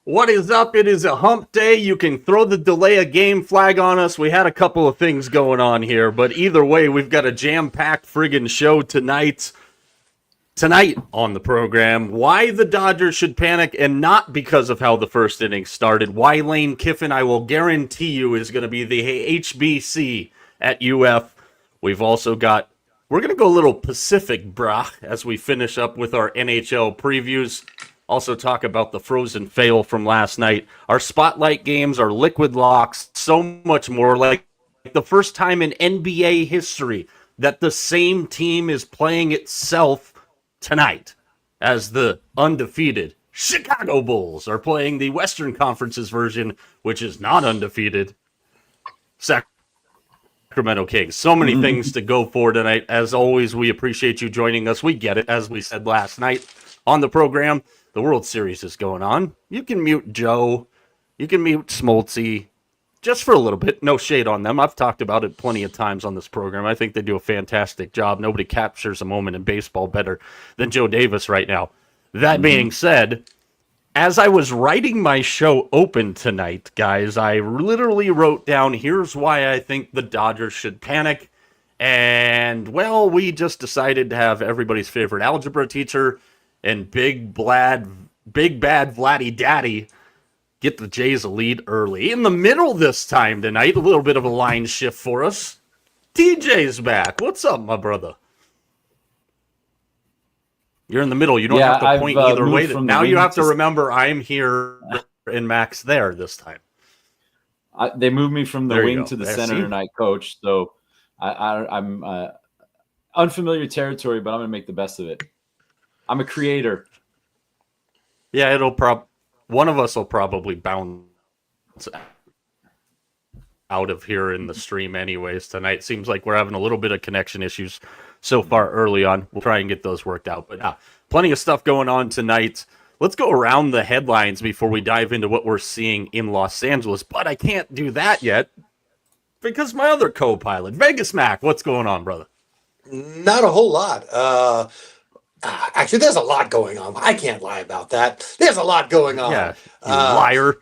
What is up? It is a hump day. You can throw the delay a game flag on us. We had a couple of things going on here, but either way, we've got a jam-packed friggin' show tonight. Tonight on the program, why the Dodgers should panic, and not because of how the first inning started. Why Lane Kiffin, I will guarantee you, is going to be the HBC at UF. We've also got, we're going to go a little Pacific, brah, as we finish up with our NHL previews. Also talk about the frozen fail from last night. Our spotlight games, our liquid locks, so much more. Like the first time in NBA history that the same team is playing itself tonight as the undefeated Chicago Bulls are playing the Western Conference's version, which is not undefeated, Sacramento Kings. So many things to go for tonight. As always, we appreciate you joining us. We get it, as we said last night on the program. The World Series is going on. You can mute Joe. You can mute Smoltzy. Just for a little bit. No shade on them. I've talked about it plenty of times on this program. I think they do a fantastic job. Nobody captures a moment in baseball better than Joe Davis right now. That being said, as I was writing my show open tonight, guys, I literally wrote down, here's why I think the Dodgers should panic. And, well, we just decided to have everybody's favorite algebra teacher and big bad Vladdy Daddy get the Jays a lead early. In the middle this time tonight, a little bit of a line shift for us. TJ's back. What's up, my brother? You're in the middle. You don't have to point either way. Now you have to remember I'm here and Max there this time. They moved me from the wing to the center tonight, Coach. So I'm unfamiliar territory, but I'm going to make the best of it. I'm a creator. Yeah, one of us will probably bounce out of here in the stream anyways tonight. Seems like we're having a little bit of connection issues so far early on. We'll try and get those worked out. But plenty of stuff going on tonight. Let's go around the headlines before we dive into what we're seeing in Los Angeles. But I can't do that yet because my other co-pilot, Vegas Mac, what's going on, brother? Not a whole lot. Actually, there's a lot going on. I can't lie about that. There's a lot going on. Yeah, you liar.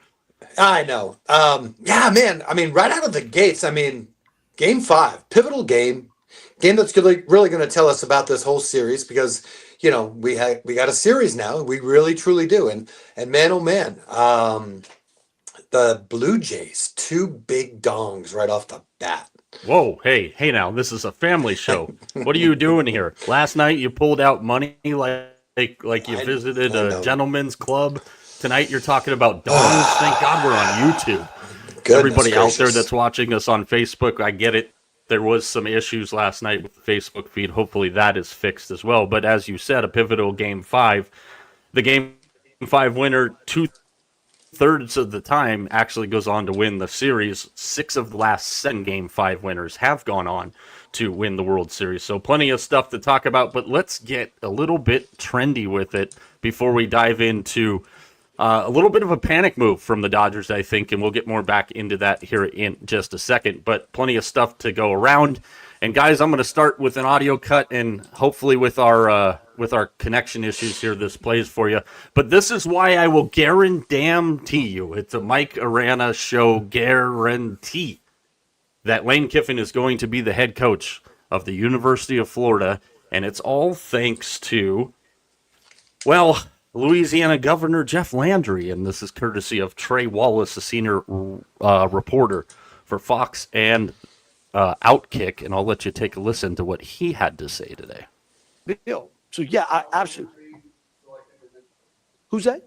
I know. Yeah, man. I mean, right out of the gates, I mean, Game 5, pivotal game that's really going to tell us about this whole series because, you know, we got a series now. We really, truly do. And man, oh, man, the Blue Jays, 2 big dongs right off the bat. Whoa, hey now, this is a family show. What are you doing here? Last night you pulled out money like you visited a gentleman's club. Tonight you're talking about dogs. Thank God we're on YouTube. Everybody out there that's watching us on Facebook, I get it. There was some issues last night with the Facebook feed. Hopefully that is fixed as well. But as you said, a pivotal Game 5. The Game 5 winner, 2/3 of the time, actually goes on to win the series. 6 of the last 7 Game 5 winners have gone on to win the World Series. So plenty of stuff to talk about, but let's get a little bit trendy with it before we dive into a little bit of a panic move from the Dodgers, I think, and we'll get more back into that here in just a second. But plenty of stuff to go around. And guys, I'm going to start with an audio cut, and hopefully with our connection issues here, this plays for you. But this is why I will guarantee you, it's a Mike Arana show guarantee, that Lane Kiffin is going to be the head coach of the University of Florida, and it's all thanks to, well, Louisiana Governor Jeff Landry, and this is courtesy of Trey Wallace, a senior reporter for Fox and Outkick, and I'll let you take a listen to what he had to say today. Bill. So, yeah, I absolutely. Who's that?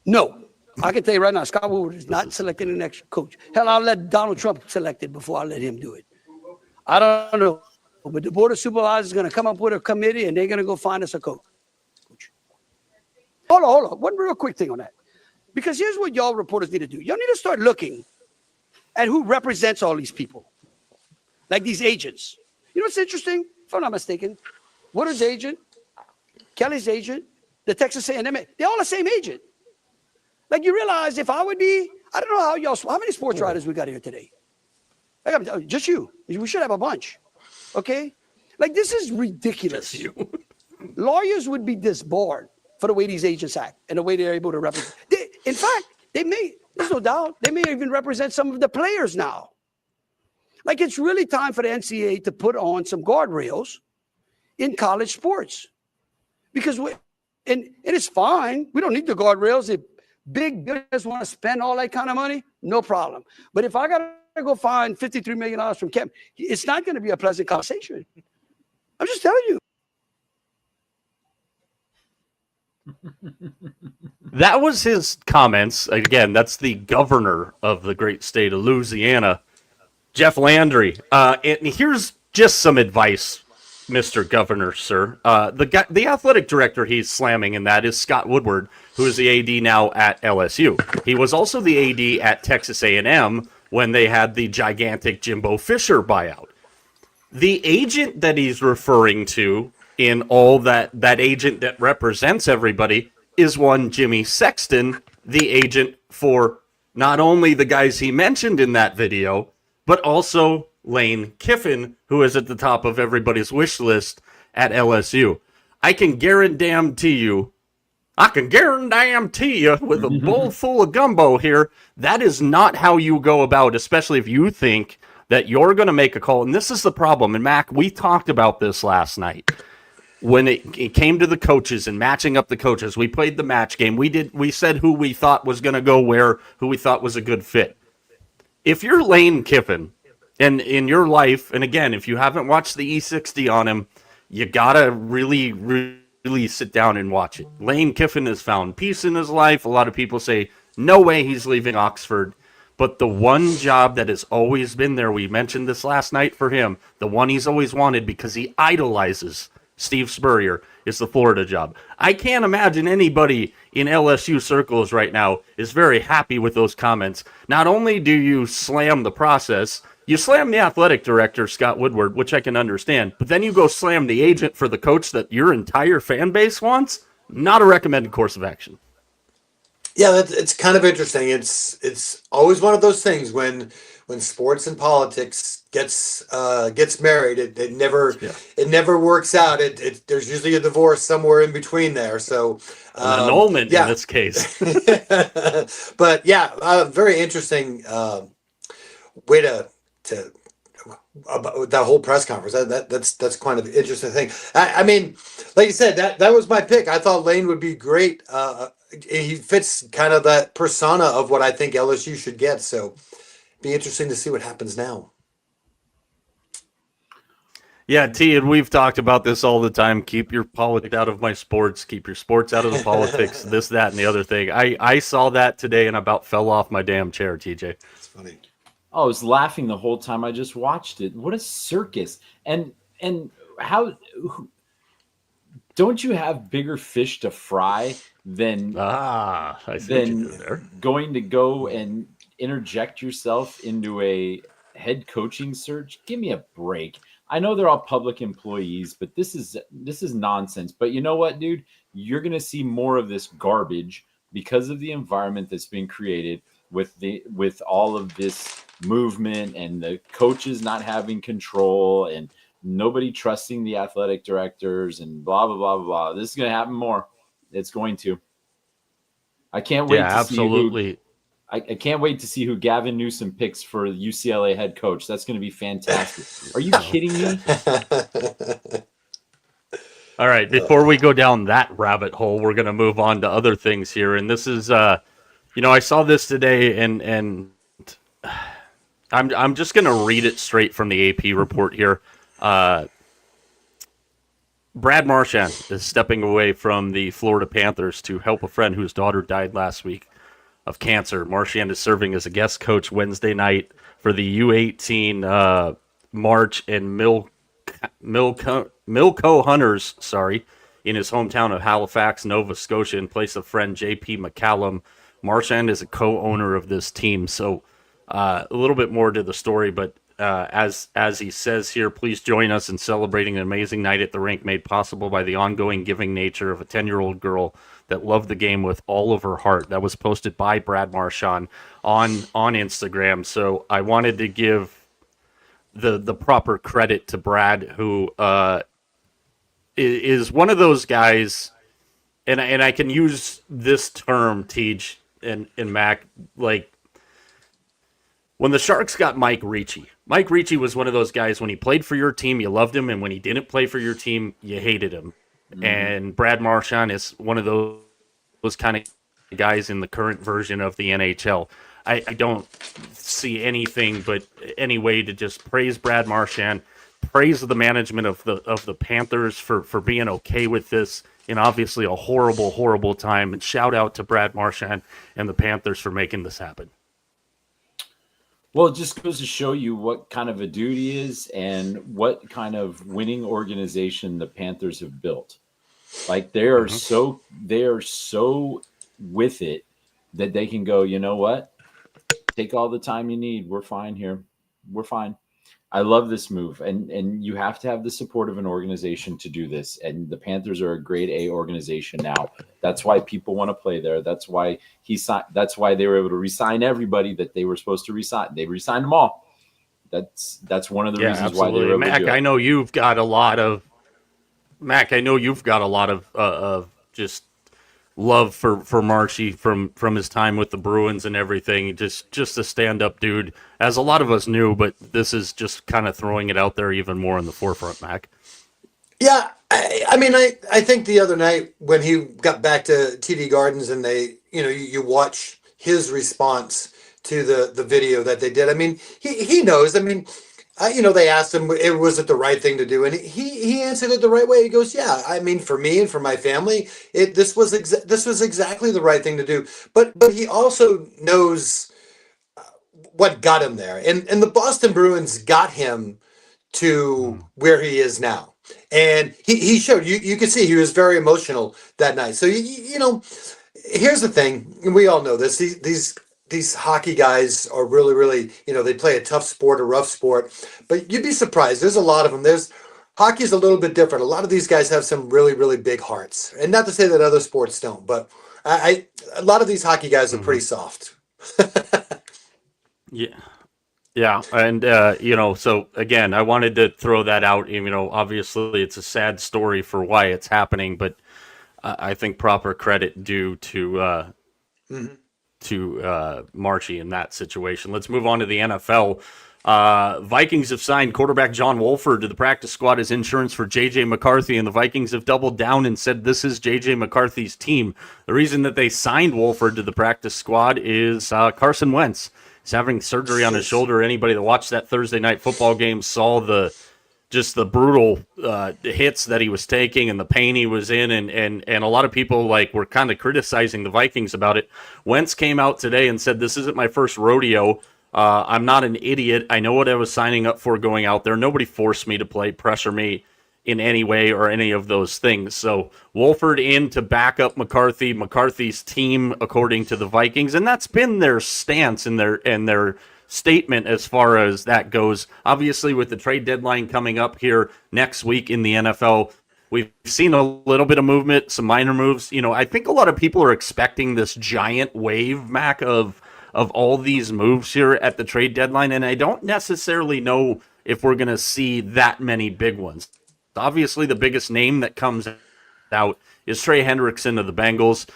No. I can tell you right now, Scott Woodward is not selecting the next coach. Hell, I'll let Donald Trump select it before I let him do it. I don't know. But the Board of Supervisors is going to come up with a committee, and they're going to go find us a coach. Hold on. One real quick thing on that. Because here's what y'all reporters need to do. Y'all need to start looking at who represents all these people, like these agents. You know what's interesting? If I'm not mistaken, Woodard's agent, Kelly's agent, the Texas A&M, they're all the same agent. Like, you realize if I would be, I don't know how many sports writers we got here today? Just you. We should have a bunch. Okay? Like, this is ridiculous. Just you. Lawyers would be disbarred for the way these agents act and the way they're able to represent. In fact, there's no doubt, they may even represent some of the players now. Like, it's really time for the NCAA to put on some guardrails in college sports. Because and it's fine. We don't need the guardrails. If big business want to spend all that kind of money, no problem. But if I got to go find $53 million from Kemp, it's not going to be a pleasant conversation. I'm just telling you. That was his comments. Again, that's the governor of the great state of Louisiana, Jeff Landry. And here's just some advice, Mr. Governor, sir. The athletic director he's slamming in that is Scott Woodward, who is the AD now at LSU. He was also the AD at Texas A&M when they had the gigantic Jimbo Fisher buyout. The agent that he's referring to in all that agent that represents everybody is one Jimmy Sexton, the agent for not only the guys he mentioned in that video, but also Lane Kiffin, who is at the top of everybody's wish list at LSU. I can guarantee you with a bowl full of gumbo here, that is not how you go about, especially if you think that you're going to make a call. And this is the problem. And Mac, we talked about this last night. When it came to the coaches and matching up the coaches, we played the match game. We said who we thought was going to go where, who we thought was a good fit. If you're Lane Kiffin, and in your life, and again, if you haven't watched the E60 on him, you gotta really, really sit down and watch it. Lane Kiffin has found peace in his life. A lot of people say, no way he's leaving Oxford. But the one job that has always been there, we mentioned this last night for him, the one he's always wanted because he idolizes Steve Spurrier, is the Florida job. I can't imagine anybody in LSU circles right now is very happy with those comments. Not only do you slam the process, you slam the athletic director, Scott Woodward, which I can understand, but then you go slam the agent for the coach that your entire fan base wants? Not a recommended course of action. Yeah, it's kind of interesting. It's always one of those things when sports and politics gets married, it never works out. There's usually a divorce somewhere in between there. So an annulment in this case. But yeah, very interesting way to about that whole press conference. That's quite an interesting thing. I mean, like you said, that was my pick. I thought Lane would be great. He fits kind of that persona of what I think LSU should get. So be interesting to see what happens now. Yeah, T, and we've talked about this all the time. Keep your politics out of my sports. Keep your sports out of the politics. This, that, and the other thing. I saw that today and about fell off my damn chair, TJ. It's funny. I was laughing the whole time I just watched it. What a circus. And how don't you have bigger fish to fry than going to go and interject yourself into a head coaching search? Give me a break. I know they're all public employees, but this is nonsense. But you know what, dude? You're going to see more of this garbage because of the environment that's being created with all of this movement and the coaches not having control and nobody trusting the athletic directors and blah, blah, blah, blah. This is going to happen more. It's going to. I can't wait to see I can't wait to see who Gavin Newsom picks for the UCLA head coach. That's going to be fantastic. Are you kidding me? All right, before we go down that rabbit hole, we're going to move on to other things here. And this is, I saw this today, and I'm just going to read it straight from the AP report here. Brad Marchand is stepping away from the Florida Panthers to help a friend whose daughter died last week of cancer. Marchand is serving as a guest coach Wednesday night for the U18 March and Milco Hunters, in his hometown of Halifax, Nova Scotia, in place of friend J.P. McCallum, Marchand is a co-owner of this team. So a little bit more to the story, but as he says here, please join us in celebrating an amazing night at the rink made possible by the ongoing giving nature of a 10-year-old girl that loved the game with all of her heart. That was posted by Brad Marchand on Instagram. So I wanted to give the proper credit to Brad, who is one of those guys, and I can use this term, Teej and Mac, like when the Sharks got Mike Ricci was one of those guys, when he played for your team, you loved him, and when he didn't play for your team, you hated him. Mm-hmm. And Brad Marchand is one of those kind of guys in the current version of the NHL. I don't see anything but any way to just praise Brad Marchand, praise the management of the Panthers for being okay with this in obviously a horrible, horrible time, and shout out to Brad Marchand and the Panthers for making this happen. Well, it just goes to show you what kind of a dude he is and what kind of winning organization the Panthers have built. Like they are so with it that they can go, you know what? Take all the time you need. We're fine here. We're fine. I love this move. And you have to have the support of an organization to do this. And the Panthers are a grade A organization now. That's why people want to play there. That's why that's why they were able to re-sign everybody that they were supposed to re-sign. They re-signed them all. That's one of the reasons absolutely. why they were able Mac, to do it. I know you've got a lot of just love for Marshy from his time with the Bruins and everything. Just a stand-up dude, as a lot of us knew, but this is just kind of throwing it out there even more in the forefront, Mac. Yeah, I mean, I think the other night when he got back to TD Gardens and they, you watch his response to the video that they did. I mean, he knows. I mean, they asked him, was it the right thing to do? And he answered it the right way. He goes, yeah, I mean, for me and for my family, this was exactly the right thing to do. But he also knows what got him there. And the Boston Bruins got him to where he is now. And he showed, you could see he was very emotional that night. So, here's the thing, and we all know this, these hockey guys are really, really, they play a tough sport, a rough sport, but you'd be surprised. There's a lot of them. Hockey's a little bit different. A lot of these guys have some really, really big hearts, and not to say that other sports don't, but a lot of these hockey guys are pretty soft. Yeah. And, so again, I wanted to throw that out. Obviously it's a sad story for why it's happening, but I think proper credit due to Marshy in that situation. Let's move on to the NFL. Vikings have signed quarterback John Wolford to the practice squad as insurance for J.J. McCarthy, and the Vikings have doubled down and said this is J.J. McCarthy's team. The reason that they signed Wolford to the practice squad is Carson Wentz. He's having surgery on his shoulder. Anybody that watched that Thursday night football game saw the brutal hits that he was taking and the pain he was in, and a lot of people were kind of criticizing the Vikings about it. Wentz came out today and said, this isn't my first rodeo. I'm not an idiot. I know what I was signing up for going out there. Nobody forced me to play, pressure me in any way or any of those things. So Wolford in to back up McCarthy's team, according to the Vikings, and that's been their stance and their statement as far as that goes. Obviously, with the trade deadline coming up here next week in the NFL, we've seen a little bit of movement, some minor moves. I think a lot of people are expecting this giant wave, Mac, of all these moves here at the trade deadline, and I don't necessarily know if we're going to see that many big ones. Obviously, the biggest name that comes out is Trey Hendrickson of the Bengals.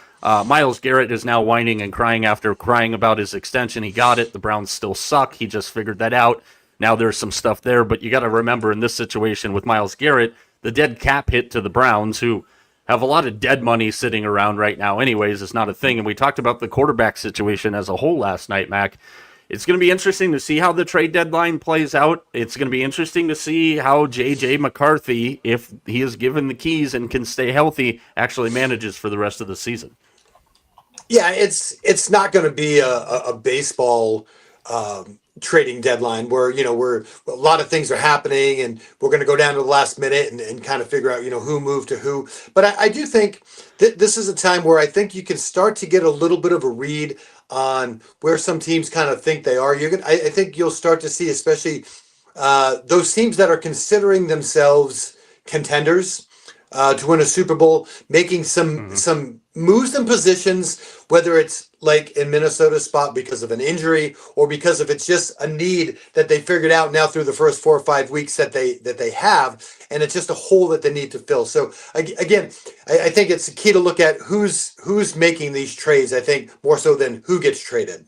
Myles Garrett is now whining and crying after crying about his extension. He got it. The Browns still suck. He just figured that out. Now there's some stuff there, but you got to remember in this situation with Myles Garrett, the dead cap hit to the Browns, who have a lot of dead money sitting around right now anyways. It's not a thing. And we talked about the quarterback situation as a whole last night, Mac. It's going to be interesting to see how the trade deadline plays out. It's going to be interesting to see how J.J. McCarthy, if he is given the keys and can stay healthy, actually manages for the rest of the season. Yeah, it's not going to be a baseball trading deadline where, where a lot of things are happening and we're going to go down to the last minute and kind of figure out, who moved to who. But I do think that this is a time where I think you can start to get a little bit of a read on where some teams kind of think they are. I think you'll start to see, especially those teams that are considering themselves contenders to win a Super Bowl, making some moves and positions, whether it's like in Minnesota's spot because of an injury or because if it's just a need that they figured out now through the first 4 or 5 weeks that they have, and it's just a hole that they need to fill. So again, I think it's key to look at who's making these trades. I think more so than who gets traded.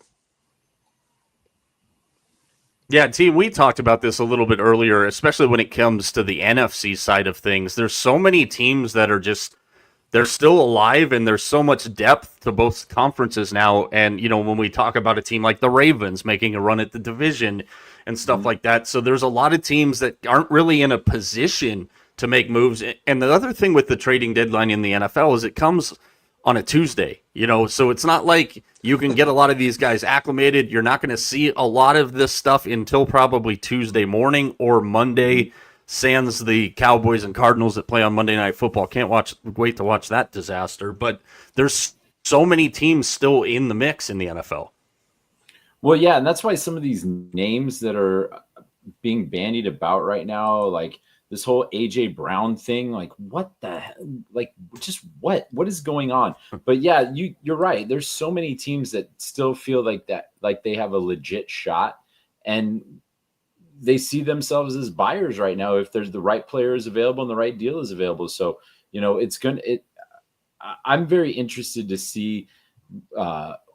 Yeah, T, we talked about this a little bit earlier, especially when it comes to the NFC side of things. There's so many teams that are they're still alive, and there's so much depth to both conferences now. And, when we talk about a team like the Ravens making a run at the division and stuff like that. So there's a lot of teams that aren't really in a position to make moves. And the other thing with the trading deadline in the NFL is it comes on a Tuesday, so it's not like you can get a lot of these guys acclimated. You're not going to see a lot of this stuff until probably Tuesday morning or Monday, sans the Cowboys and Cardinals that play on Monday Night Football. Can't wait to watch that disaster. But there's so many teams still in the mix in the NFL. Well, yeah, and that's why some of these names that are being bandied about right now, like this whole AJ Brown thing, like what the hell? Like just what is going on? But yeah, you're right. There's so many teams that still feel like that, like they have a legit shot, and they see themselves as buyers right now if there's the right players available and the right deal is available. So I'm very interested to see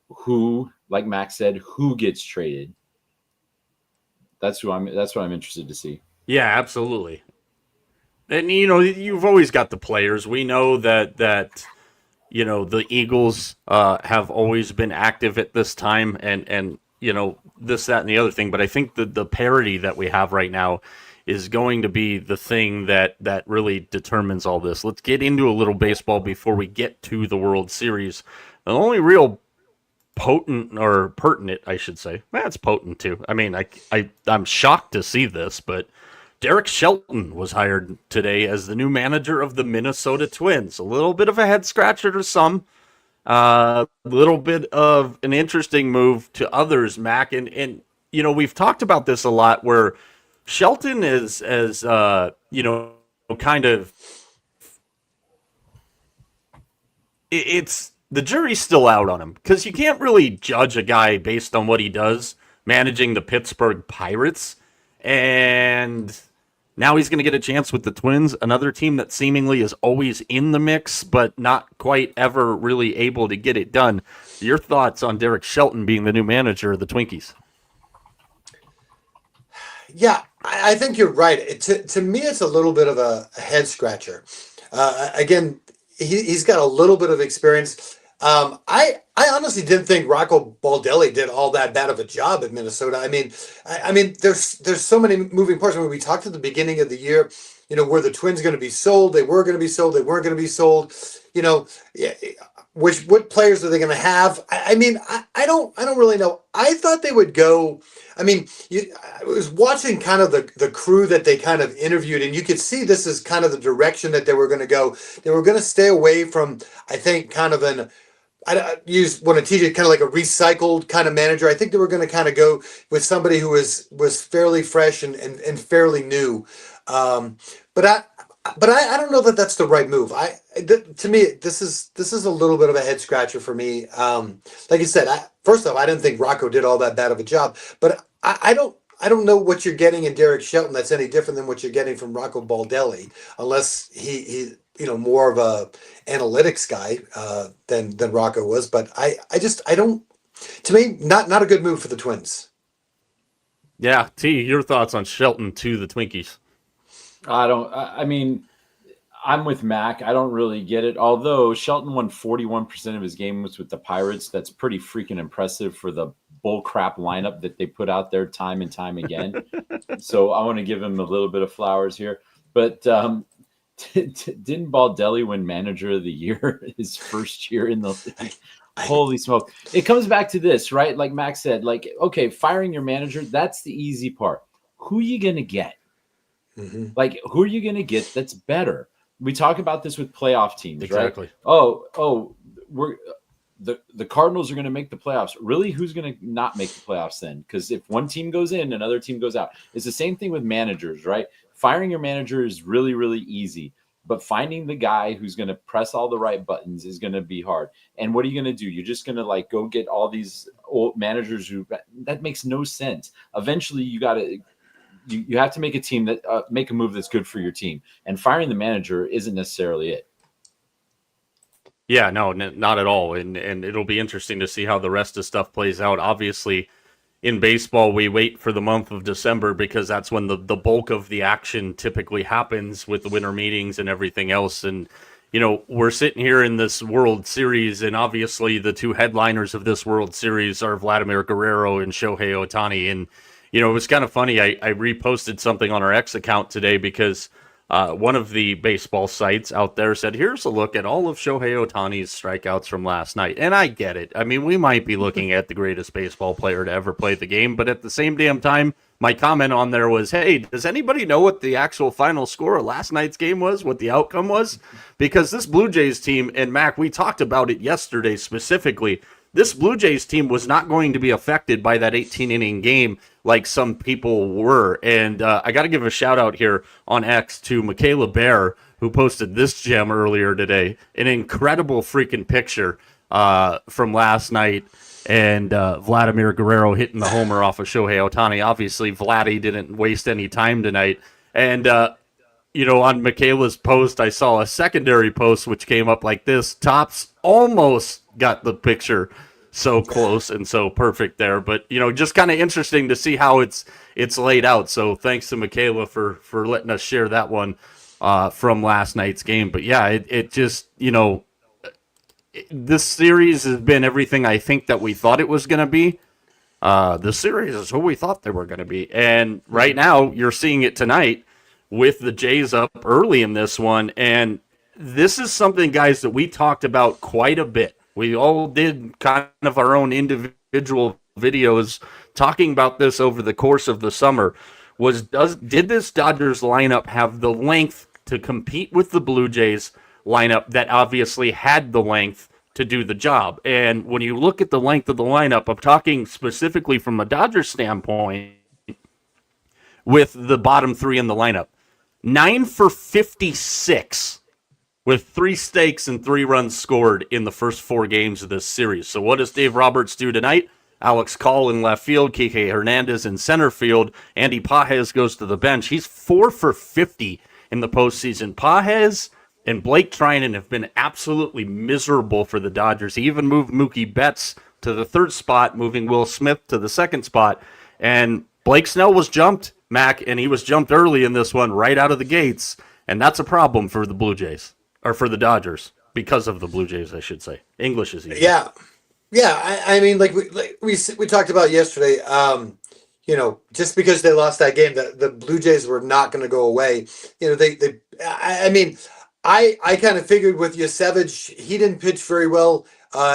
who, like Max said, who gets traded. That's what I'm interested to see. Yeah, absolutely. And, you've always got the players. We know that the Eagles have always been active at this time and this, that, and the other thing. But I think the parity that we have right now is going to be the thing that really determines all this. Let's get into a little baseball before we get to the World Series. The only real pertinent, I should say. That's potent too. I mean, I'm shocked to see this, but Derek Shelton was hired today as the new manager of the Minnesota Twins. A little bit of a head scratcher to some, a little bit of an interesting move to others, Mac. And we've talked about this a lot where Shelton is kind of, it's the jury's still out on him because you can't really judge a guy based on what he does managing the Pittsburgh Pirates. And now he's going to get a chance with the Twins, another team that seemingly is always in the mix, but not quite ever really able to get it done. Your thoughts on Derek Shelton being the new manager of the Twinkies? Yeah, I think you're right. To me, it's a little bit of a head scratcher. Again, he's got a little bit of experience. I honestly didn't think Rocco Baldelli did all that bad of a job at Minnesota. I mean, there's so many moving parts. When we talked at the beginning of the year, were the Twins going to be sold? They were going to be sold. They weren't going to be sold. What players are they going to have? I don't really know. I thought they would go. I mean, I was watching kind of the crew that they kind of interviewed, and you could see this is kind of the direction that they were going to go. They were going to stay away from, I think, kind of I use one of TJ kind of like a recycled kind of manager. I think they were going to kind of go with somebody who was fairly fresh and fairly new. But I don't know that that's the right move. To me, this is a little bit of a head scratcher for me. Like you said, first off, I didn't think Rocco did all that bad of a job, but I don't know what you're getting in Derek Shelton that's any different than what you're getting from Rocco Baldelli, unless he more of a analytics guy than Rocco was. But I don't. To me, not a good move for the Twins. Yeah, T, your thoughts on Shelton to the Twinkies? I mean, I'm with Mac. I don't really get it. Although Shelton won 41% of his games with the Pirates, that's pretty freaking impressive for the bull crap lineup that they put out there time and time again. So I want to give him a little bit of flowers here. But didn't Baldelli win Manager of the Year his first year in the league? Holy smoke. It comes back to this, right? Like Max said, like, okay, firing your manager, that's the easy part. Who are you going to get? Like, who are you going to get that's better? We talk about this with playoff teams, Exactly. right? We're the Cardinals are going to make the playoffs. Really, who's going to not make the playoffs then? Because if one team goes in, another team goes out. It's the same thing with managers, right? Firing your manager is really, really easy. But finding the guy who's going to press all the right buttons is going to be hard. And what are you going to do? You're just going to like go get all these old managers who that makes no sense. Eventually, you have to make a team that make a move that's good for your team. And firing the manager isn't necessarily it. Yeah, no, not at all. And it'll be interesting to see how the rest of stuff plays out. Obviously, in baseball, we wait for the month of December because that's when the bulk of the action typically happens with the winter meetings and everything else. And, you know, we're sitting here in this World Series, and obviously the two headliners of this World Series are Vladimir Guerrero and Shohei Ohtani. And, you know, it was kind of funny. I reposted something on our X account today because one of the baseball sites out there said, here's a look at all of Shohei Ohtani's strikeouts from last night. And I get it. I mean, we might be looking at the greatest baseball player to ever play the game, but at the same damn time, my comment on there was, hey, does anybody know what the actual final score of last night's game was, what the outcome was? Because this Blue Jays team, and Mac, we talked about it yesterday specifically, this Blue Jays team was not going to be affected by that 18-inning game like some people were. And I got to give a shout-out here on X to Michaela Bear, who posted this gem earlier today. An incredible freaking picture from last night. And Vladimir Guerrero hitting the homer off of Shohei Ohtani. Obviously, Vladdy didn't waste any time tonight. And, you know, on Michaela's post, I saw a secondary post which came up like this. Tops almost got the picture so close and so perfect there. But, you know, just kind of interesting to see how it's laid out. So thanks to Michaela for letting us share that one from last night's game. But, yeah, it just, you know, this series has been everything I think that we thought it was going to be. The series is who we thought they were going to be. And right now, you're seeing it tonight with the Jays up early in this one. And this is something, guys, that we talked about quite a bit. We all did kind of our own individual videos talking about this over the course of the summer. Did this Dodgers lineup have the length to compete with the Blue Jays lineup that obviously had the length to do the job? And when you look at the length of the lineup, I'm talking specifically from a Dodgers standpoint with the bottom three in the lineup. 9 for 56 with 3 stakes and 3 runs scored in the first 4 games of this series. So what does Dave Roberts do tonight? Alex Call in left field, Kike Hernandez in center field, Andy Pages goes to the bench. He's 4 for 50 in the postseason. Pages and Blake Trinan have been absolutely miserable for the Dodgers. He even moved Mookie Betts to the 3rd spot, moving Will Smith to the 2nd spot. And Blake Snell was jumped, Mac, and he was jumped early in this one right out of the gates. And that's a problem for the Blue Jays, or for the Dodgers, because of the Blue Jays, I should say. English is easy. Yeah. Yeah. I mean, like we talked about yesterday, you know, just because they lost that game, the Blue Jays were not going to go away. You know, I mean, I kind of figured with Yosevich, he didn't pitch very well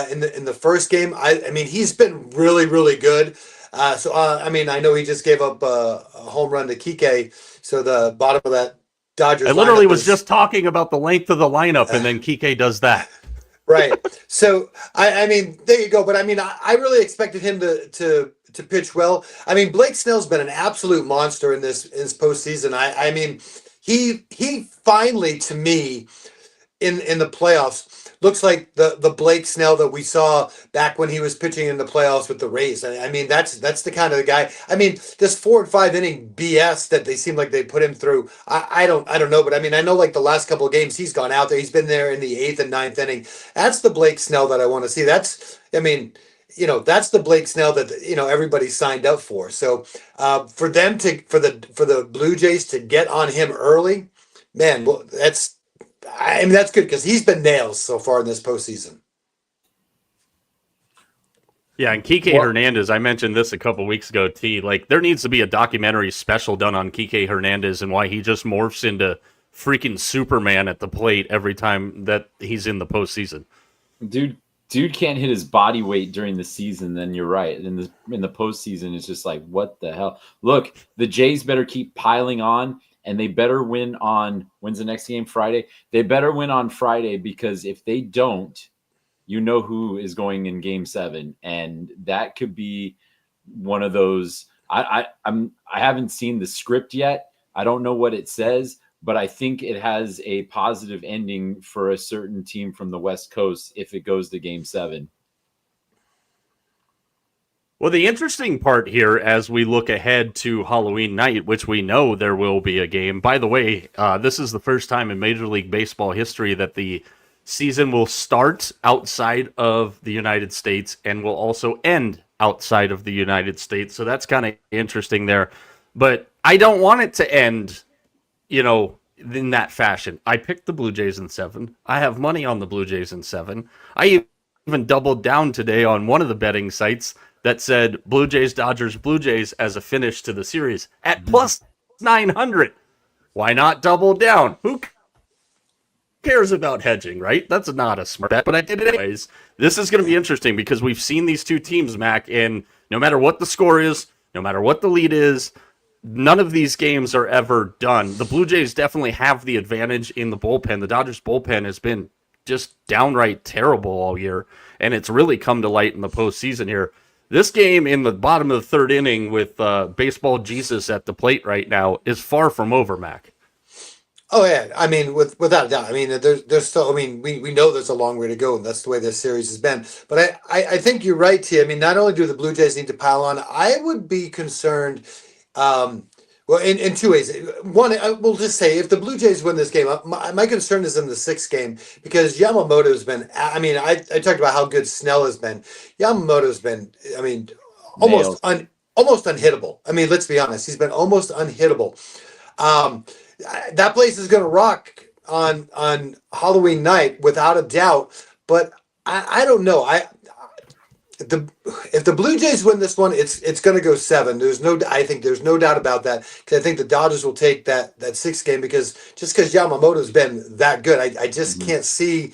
in the first game. I mean, he's been really, really good. I mean, I know he just gave up a home run to Kike, so the bottom of that Dodgers. I literally was just talking about the length of the lineup, and then Kike does that. Right. So I mean, there you go. But I mean, I really expected him to pitch well. I mean, Blake Snell's been an absolute monster in this postseason. I mean, he finally, to me, in the playoffs, looks like the Blake Snell that we saw back when he was pitching in the playoffs with the Rays. I mean, that's the kind of the guy. I mean, this 4 and 5 inning BS that they seem like they put him through. I don't know, but I mean, I know like the last couple of games he's gone out there. He's been there in the 8th and 9th inning. That's the Blake Snell that I want to see. I mean, you know, that's the Blake Snell that, you know, everybody signed up for. So for the Blue Jays to get on him early, man, well, that's good because he's been nails so far in this postseason. Yeah, and Kike Hernandez, I mentioned this a couple weeks ago, T. Like, there needs to be a documentary special done on Kike Hernandez and why he just morphs into freaking Superman at the plate every time that he's in the postseason. Dude, dude can't hit his body weight during the season, then you're right. In the postseason, it's just like, what the hell? Look, the Jays better keep piling on, and they better win on when's the next game? Friday. They better win on Friday, because if they don't, you know who is going in Game 7, and that could be one of those. I haven't seen the script yet. I don't know what it says, but I think it has a positive ending for a certain team from the West Coast if it goes to Game 7. Well, the interesting part here as we look ahead to Halloween night, which we know there will be a game. By the way, this is the first time in Major League Baseball history that the season will start outside of the United States and will also end outside of the United States. So that's kind of interesting there. But I don't want it to end, in that fashion. I picked the Blue Jays in 7. I have money on the Blue Jays in 7. I even doubled down today on one of the betting sites that said Blue Jays, Dodgers, Blue Jays as a finish to the series at plus 900. Why not double down? Who cares about hedging, right? That's not a smart bet, but I did it anyways. This is going to be interesting because we've seen these two teams, Mac, and no matter what the score is, no matter what the lead is, none of these games are ever done. The Blue Jays definitely have the advantage in the bullpen. The Dodgers bullpen has been just downright terrible all year, and it's really come to light in the postseason here. This game in the bottom of the third inning with baseball Jesus at the plate right now is far from over, Mac. Oh yeah, I mean, without a doubt. I mean, there's still. I mean, we know there's a long way to go, and that's the way this series has been. But I think you're right, T. I mean, not only do the Blue Jays need to pile on, I would be concerned. Well, in two ways. One, we'll just say if the Blue Jays win this game, my concern is in the 6th game because Yamamoto's been. I mean, I talked about how good Snell has been. Yamamoto's been. I mean, almost unhittable. I mean, let's be honest. He's been almost unhittable. That place is going to rock on Halloween night without a doubt. But I don't know. If the Blue Jays win this one, it's going to go 7. I think there's no doubt about that because I think the Dodgers will take that 6th game because Yamamoto's been that good. I just can't see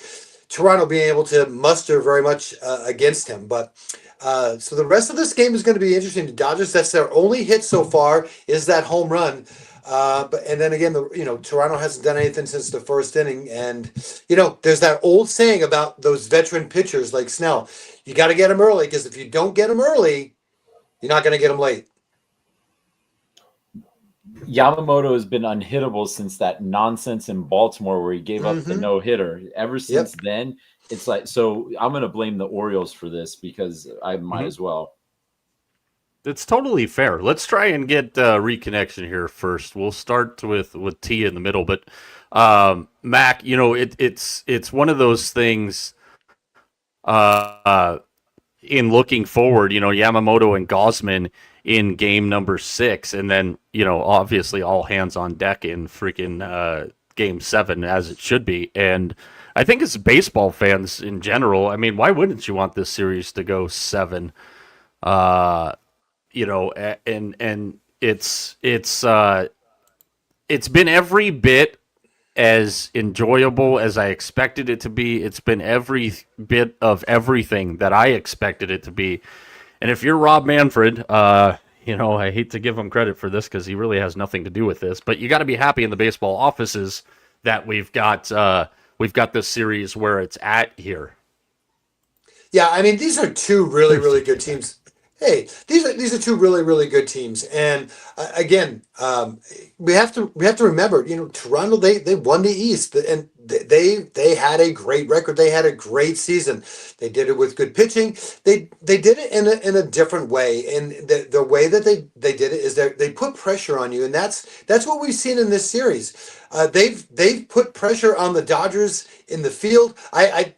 Toronto being able to muster very much against him. But so the rest of this game is going to be interesting. The Dodgers, that's their only hit so far is that home run. And then again, Toronto hasn't done anything since the first inning. And, there's that old saying about those veteran pitchers like Snell. You got to get them early because if you don't get them early, you're not going to get them late. Yamamoto has been unhittable since that nonsense in Baltimore where he gave up the no-hitter. Ever since then, it's like, so I'm going to blame the Orioles for this because I might as well. It's totally fair. Let's try and get reconnection here first. We'll start with T in the middle, but Mac, it's one of those things. In looking forward, Yamamoto and Gausman in game number 6, and then obviously all hands on deck in freaking game 7 as it should be. And I think as baseball fans in general, I mean, why wouldn't you want this series to go 7? And it's been every bit as enjoyable as I expected it to be. It's been every bit of everything that I expected it to be. And if you're Rob Manfred, I hate to give him credit for this because he really has nothing to do with this, but you got to be happy in the baseball offices that we've got this series where it's at here. Yeah, I mean, these are two really, really good teams. Hey, these are two really, really good teams, and again, we have to remember, Toronto they won the East, and they had a great record. They had a great season. They did it with good pitching. They did it in a different way, and the way that they did it is that they put pressure on you, and that's what we've seen in this series. They've put pressure on the Dodgers in the field. I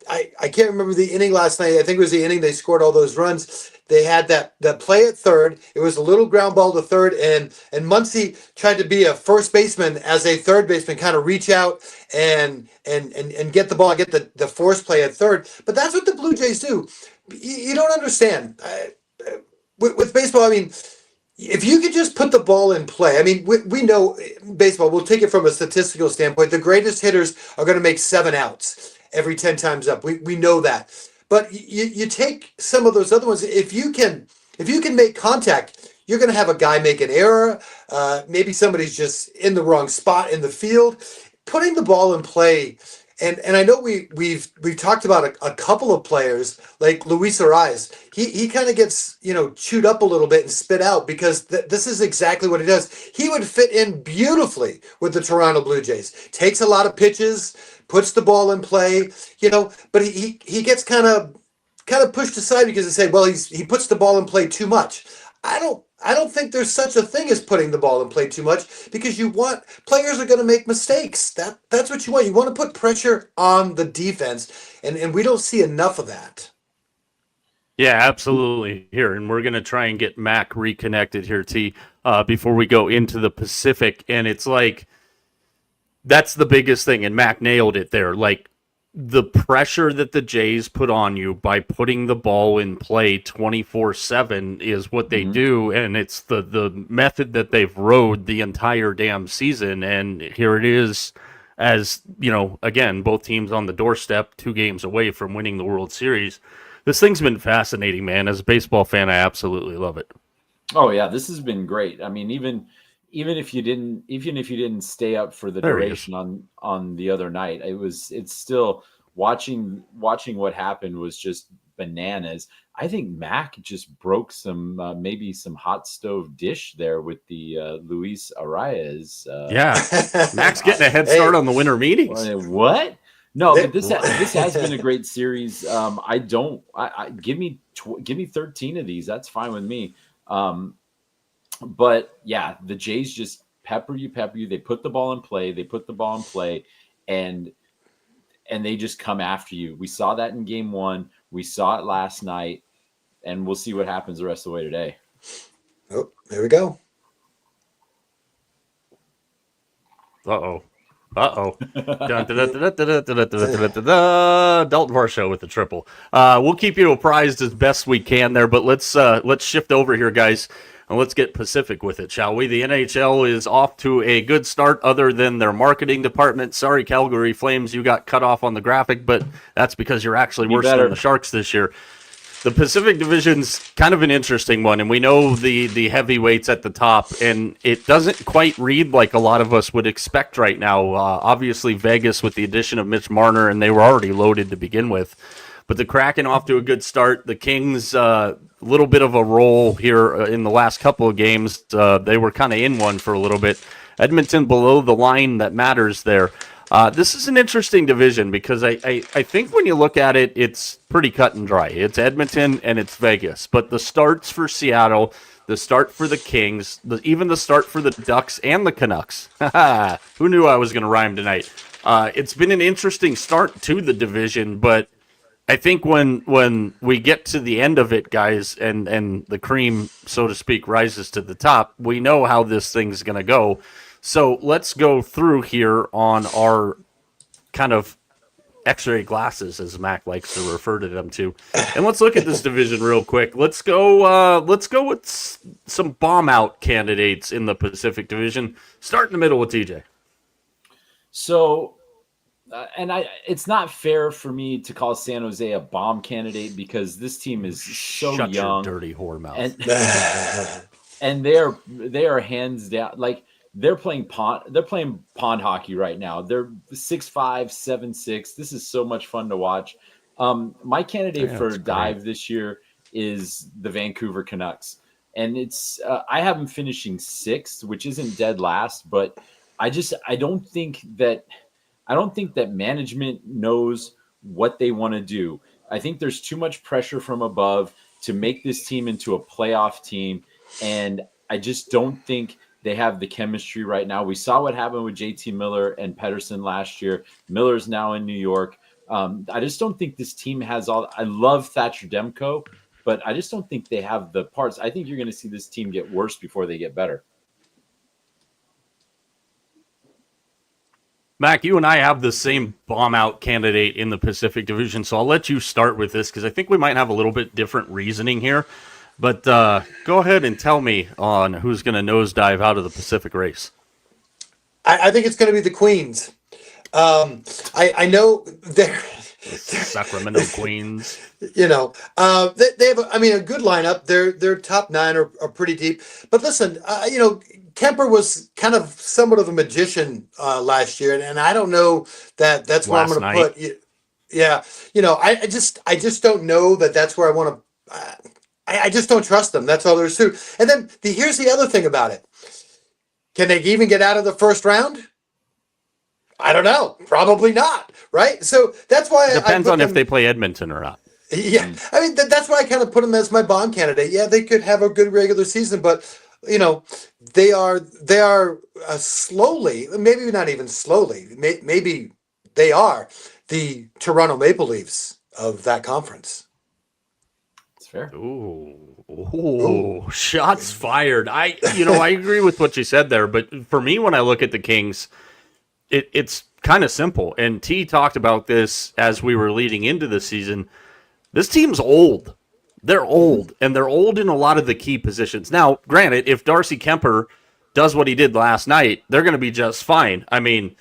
can't remember the inning last night. I think it was the inning they scored all those runs. They had that play at third. It was a little ground ball to third, and Muncy tried to be a first baseman as a third baseman, kind of reach out and get the ball and get the force play at third. But that's what the Blue Jays do. You don't understand. With baseball, I mean, if you could just put the ball in play, I mean, we know baseball, we'll take it from a statistical standpoint. The greatest hitters are going to make 7 outs every 10 times up. We know that. but you take some of those other ones. If you can make contact, you're going to have a guy make an error. Maybe somebody's just in the wrong spot in the field. Putting the ball in play, and I know we've talked about a couple of players like Luis Arias. He kind of gets chewed up a little bit and spit out because this is exactly what he does. He would fit in beautifully with the Toronto Blue Jays. Takes a lot of pitches, puts the ball in play, but he gets kind of pushed aside because they say, well, he puts the ball in play too much. I don't think there's such a thing as putting the ball in play too much, because players are going to make mistakes. That's what you want. You want to put pressure on the defense, and we don't see enough of that. Yeah, absolutely. Here, and we're going to try and get Mac reconnected here, T, before we go into the Pacific. And it's like, that's the biggest thing, and Mac nailed it there. Like, the pressure that the Jays put on you by putting the ball in play 24/7 is what they do, and it's the method that they've rode the entire damn season. And here it is, as again, both teams on the doorstep, 2 games away from winning the World Series. This thing's been fascinating, man. As a baseball fan, I absolutely love it. Oh yeah, this has been great. I mean, even if you didn't stay up for the duration on the other night, it's still watching what happened was just bananas. I think Mac just broke maybe some hot stove dish there with the Luis Arias. Yeah, Mac's getting a head start on the winter meetings. What? No, but this has been a great series. Give me 13 of these. That's fine with me. But yeah, the Jays just pepper you. They put the ball in play, and they just come after you. We saw that in game 1. We saw it last night, and we'll see what happens the rest of the way today. Oh, there we go. Uh-oh. Dalton Varsho with the triple. We'll keep you apprised as best we can there, but let's shift over here, guys, and let's get Pacific with it, shall we? The NHL is off to a good start, other than their marketing department. Sorry, Calgary Flames, you got cut off on the graphic, but that's because you're actually worse than the Sharks this year. The Pacific Division's kind of an interesting one, and we know the heavyweights at the top, and it doesn't quite read like a lot of us would expect right now. Obviously, Vegas with the addition of Mitch Marner, and they were already loaded to begin with. But the Kraken off to a good start. The Kings, a little bit of a roll here in the last couple of games. They were kind of in one for a little bit. Edmonton below the line that matters there. This is an interesting division because I think when you look at it, it's pretty cut and dry. It's Edmonton and it's Vegas. But the starts for Seattle, the start for the Kings, even the start for the Ducks and the Canucks. Who knew I was going to rhyme tonight? It's been an interesting start to the division, but I think when we get to the end of it, guys, and the cream, so to speak, rises to the top, we know how this thing's going to go. So let's go through here on our kind of X-ray glasses, as Mac likes to refer to them to, and let's look at this division real quick. Let's go with some bomb out candidates in the Pacific Division. Start in the middle with TJ. So, it's not fair for me to call San Jose a bomb candidate because this team is so Shut young, your dirty whore mouth, and they are hands down like. They're playing pond hockey right now. They're 6'5", 7'6". This is so much fun to watch. My candidate for dive this year is the Vancouver Canucks. And it's I have them finishing 6th, which isn't dead last, but I don't think that management knows what they want to do. I think there's too much pressure from above to make this team into a playoff team, and I just don't think they have the chemistry right now. We saw what happened with JT Miller and Pedersen last year. Miller's now in New York. I just don't think this team has all. I love Thatcher Demko, but I just don't think they have the parts. I think you're going to see this team get worse before they get better. Mac, you and I have the same bomb out candidate in the Pacific Division, so I'll let you start with this because I think we might have a little bit different reasoning here. But go ahead and tell me on who's going to nosedive out of the Pacific race. I think it's going to be the Queens. I know The Sacramento Queens. They have, I mean, a good lineup. Their top nine are pretty deep. But listen, Kemper was kind of somewhat of a magician last year, and I don't know that's where I'm Last going to night. put. Yeah, I just don't know that's where I want to. I just don't trust them. That's all there's to it. And then here's the other thing about it. Can they even get out of the first round? I don't know. Probably not. Right. So that's why Depends on if they play Edmonton or not. Yeah, I mean that's why I kind of put them as my bomb candidate. Yeah, they could have a good regular season, but they are slowly, maybe not even slowly, maybe they are the Toronto Maple Leafs of that conference. It's fair. Ooh, shots fired. I agree with what you said there, but for me, when I look at the Kings, it's kind of simple. And T talked about this as we were leading into the season. This team's old. They're old, and they're old in a lot of the key positions. Now, granted, if Darcy Kemper does what he did last night, they're going to be just fine. I mean,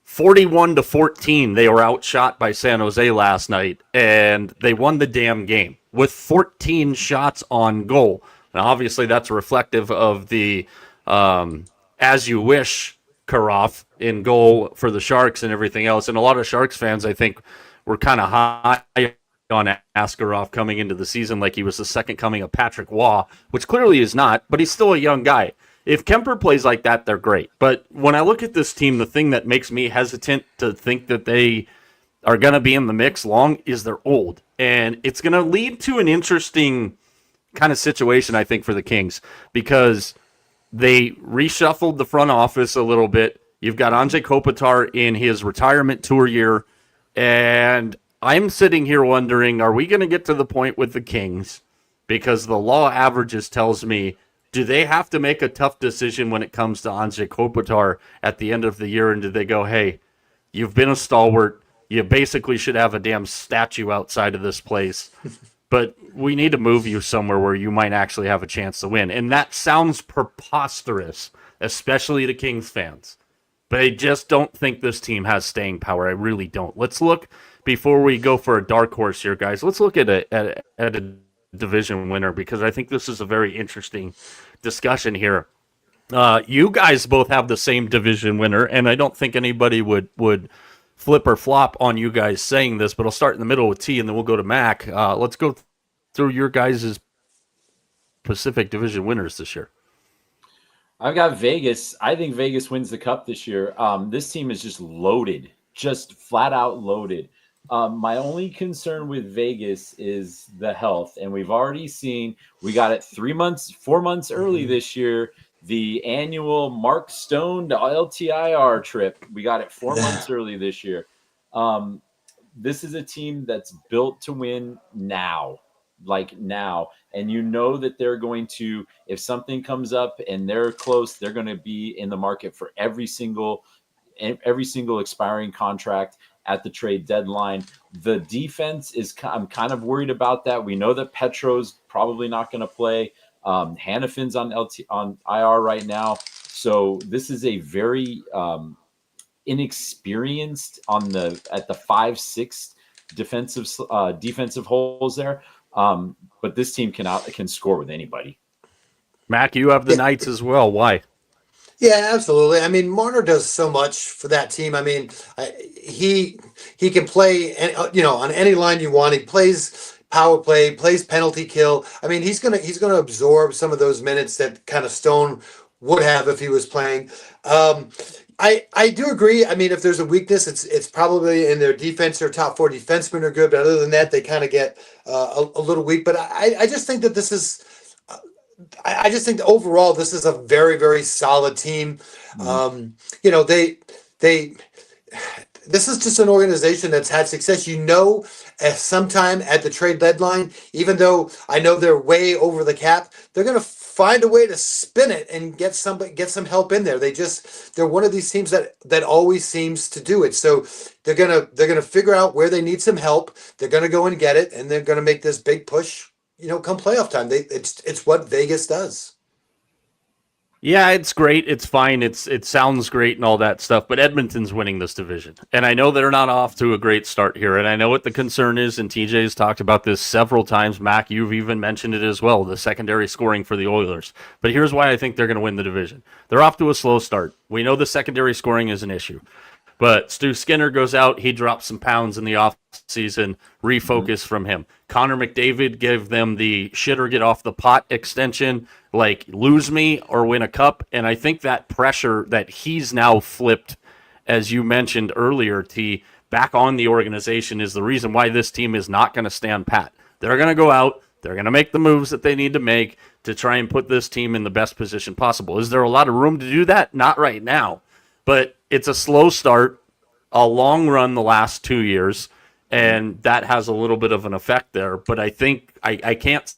41-14, they were outshot by San Jose last night, and they won the damn game with 14 shots on goal. Now, obviously, that's reflective of the as you wish Karoff in goal for the Sharks and everything else. And a lot of Sharks fans, I think, were kind of high on Askarov coming into the season like he was the second coming of Patrick Waugh, which clearly is not, but he's still a young guy. If Kemper plays like that, they're great. But when I look at this team, the thing that makes me hesitant to think that they are going to be in the mix long is they're old. And it's going to lead to an interesting kind of situation, I think, for the Kings, because they reshuffled the front office a little bit. You've got Anze Kopitar in his retirement tour year, and I'm sitting here wondering, are we going to get to the point with the Kings? Because the law averages tells me, do they have to make a tough decision when it comes to Anze Kopitar at the end of the year? And do they go, hey, you've been a stalwart. You basically should have a damn statue outside of this place. But we need to move you somewhere where you might actually have a chance to win. And that sounds preposterous, especially to Kings fans. But I just don't think this team has staying power. I really don't. Let's look. Before we go for a dark horse here, guys, let's look at a division winner, because I think this is a very interesting discussion here. You guys both have the same division winner, and I don't think anybody would flip or flop on you guys saying this, but I'll start in the middle with T, and then we'll go to Mac. Let's go through your guys' Pacific Division winners this year. I've got Vegas. I think Vegas wins the Cup this year. This team is just loaded, just flat out loaded. My only concern with Vegas is the health, and we've already seen we got it 4 months early this year. The annual Mark Stone to LTIR trip, we got it 4 months early this year. This is a team that's built to win now, and you know that they're going to, if something comes up and they're close, they're going to be in the market for every single expiring contract at the trade deadline. The defense I'm kind of worried about that. We know that Petro's probably not going to play. Hannafin's on IR right now. So this is a very inexperienced at the 5-6 defensive holes there. But this team can score with anybody. Mac, you have the Knights as well. Why? Yeah, absolutely. I mean, Marner does so much for that team. I mean, he can play, on any line you want. He plays power play, plays penalty kill. I mean, he's gonna absorb some of those minutes that kind of Stone would have if he was playing. I do agree. I mean, if there's a weakness, it's probably in their defense. Their top 4 defensemen are good, but other than that, they kind of get a little weak. But I just think that this is. I just think that overall this is a very, very solid team. This is just an organization that's had success. Sometime at the trade deadline, even though I know they're way over the cap, they're going to find a way to spin it and get some help in there. They're one of these teams that always seems to do it. So they're gonna figure out where they need some help. They're going to go and get it, and they're going to make this big push. Come playoff time. It's what Vegas does. Yeah, it's great. It's fine. It sounds great and all that stuff, but Edmonton's winning this division. And I know they're not off to a great start here. And I know what the concern is, and TJ's talked about this several times. Mac, you've even mentioned it as well, the secondary scoring for the Oilers. But here's why I think they're going to win the division. They're off to a slow start. We know the secondary scoring is an issue. But Stu Skinner goes out. He drops some pounds in the offseason. Refocus from him. Connor McDavid gave them the shit or get off the pot extension, like lose me or win a cup. And I think that pressure that he's now flipped, as you mentioned earlier, T, back on the organization is the reason why this team is not going to stand pat. They're going to go out. They're going to make the moves that they need to make to try and put this team in the best position possible. Is there a lot of room to do that? Not right now. But it's a slow start, a long run the last 2 years, and that has a little bit of an effect there. But I think I can't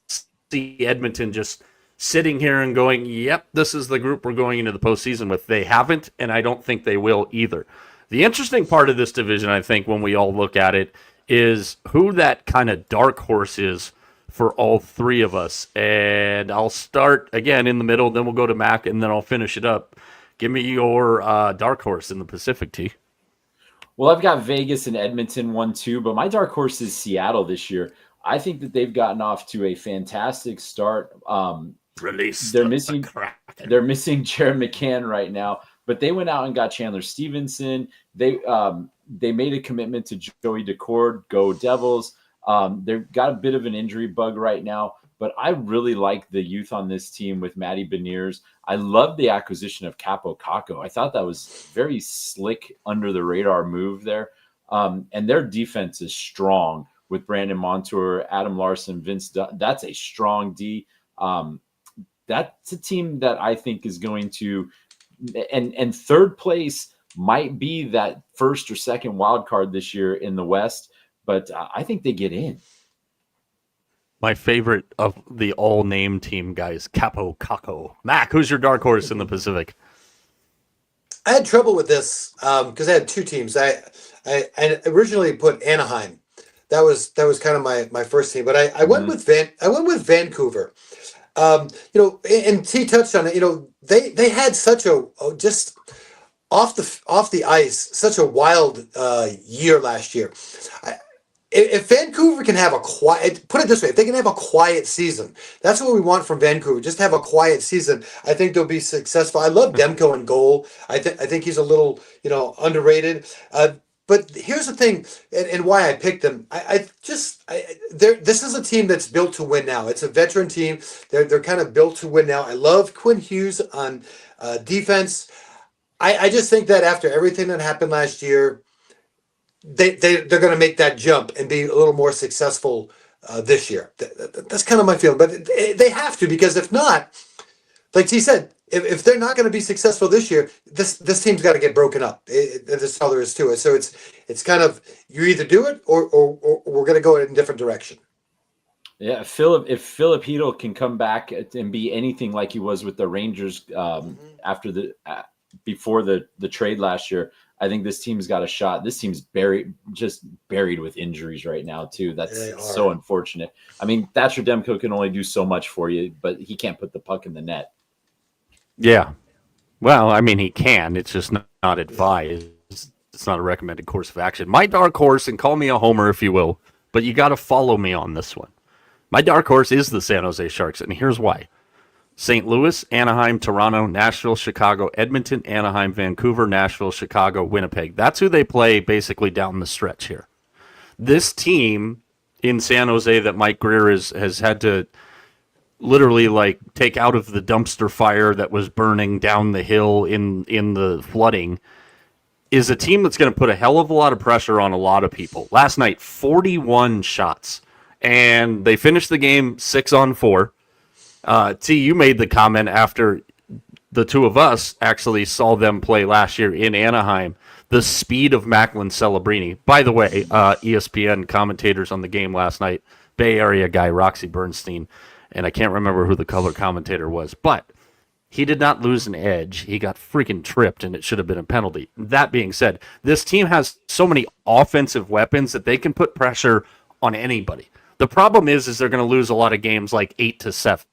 see Edmonton just sitting here and going, yep, this is the group we're going into the postseason with. They haven't, and I don't think they will either. The interesting part of this division, I think, when we all look at it, is who that kind of dark horse is for all three of us. And I'll start, again, in the middle, then we'll go to Mac, and then I'll finish it up. Give me your dark horse in the Pacific, T. Well, I've got Vegas and Edmonton 1-2, but my dark horse is Seattle this year. I think that they've gotten off to a fantastic start. Release. They're missing Jared McCann right now, but they went out and got Chandler Stevenson. They made a commitment to Joey Decord. Go Devils. They've got a bit of an injury bug right now, but I really like the youth on this team with Matty Beniers. I love the acquisition of Capo Caco. I thought that was very slick, under the radar move there. And their defense is strong with Brandon Montour, Adam Larson, Vince Dunn. That's a strong D. That's a team that I think is going to, and third place might be that first or second wild card this year in the West, but I think they get in. My favorite of the all-name team guys, Capo Caco. Mac, who's your dark horse in the Pacific? I had trouble with this because I had two teams. I originally put Anaheim. That was kind of my first team, but I went with Vancouver. And T touched on it. They had such a just off the ice, such a wild year last year. If Vancouver can have put it this way, if they can have a quiet season, that's what we want from Vancouver. Just have a quiet season. I think they'll be successful. I love Demko in goal. I think he's a little, underrated. But here's the thing, and why I picked them. This is a team that's built to win now. It's a veteran team. They're kind of built to win now. I love Quinn Hughes on defense. I just think that after everything that happened last year, they're going to make that jump and be a little more successful this year. That's kind of my feeling. But they have to, because if not, like T said, if they're not going to be successful this year, this team's got to get broken up. That's all there is to it. So it's kind of, you either do it or we're going to go in a different direction. Yeah, if Philip Hedl can come back and be anything like he was with the Rangers before the trade last year, I think this team's got a shot. This team's buried with injuries right now too. That's so unfortunate. I mean, Thatcher Demko can only do so much for you, but he can't put the puck in the net. Yeah. Well, I mean, he can. It's just not advised. It's not a recommended course of action. My dark horse, and call me a homer if you will, but you got to follow me on this one. My dark horse is the San Jose Sharks, and here's why. St. Louis, Anaheim, Toronto, Nashville, Chicago, Edmonton, Anaheim, Vancouver, Nashville, Chicago, Winnipeg. That's who they play basically down the stretch here. This team in San Jose that Mike Greer has had to literally take out of the dumpster fire that was burning down the hill in the flooding is a team that's going to put a hell of a lot of pressure on a lot of people. Last night, 41 shots, and they finished the game 6-on-4. T, you made the comment after the two of us actually saw them play last year in Anaheim, the speed of Macklin Celebrini. By the way, ESPN commentators on the game last night, Bay Area guy Roxy Bernstein, and I can't remember who the color commentator was, but he did not lose an edge. He got freaking tripped, and it should have been a penalty. That being said, this team has so many offensive weapons that they can put pressure on anybody. The problem is they're going to lose a lot of games 8-7.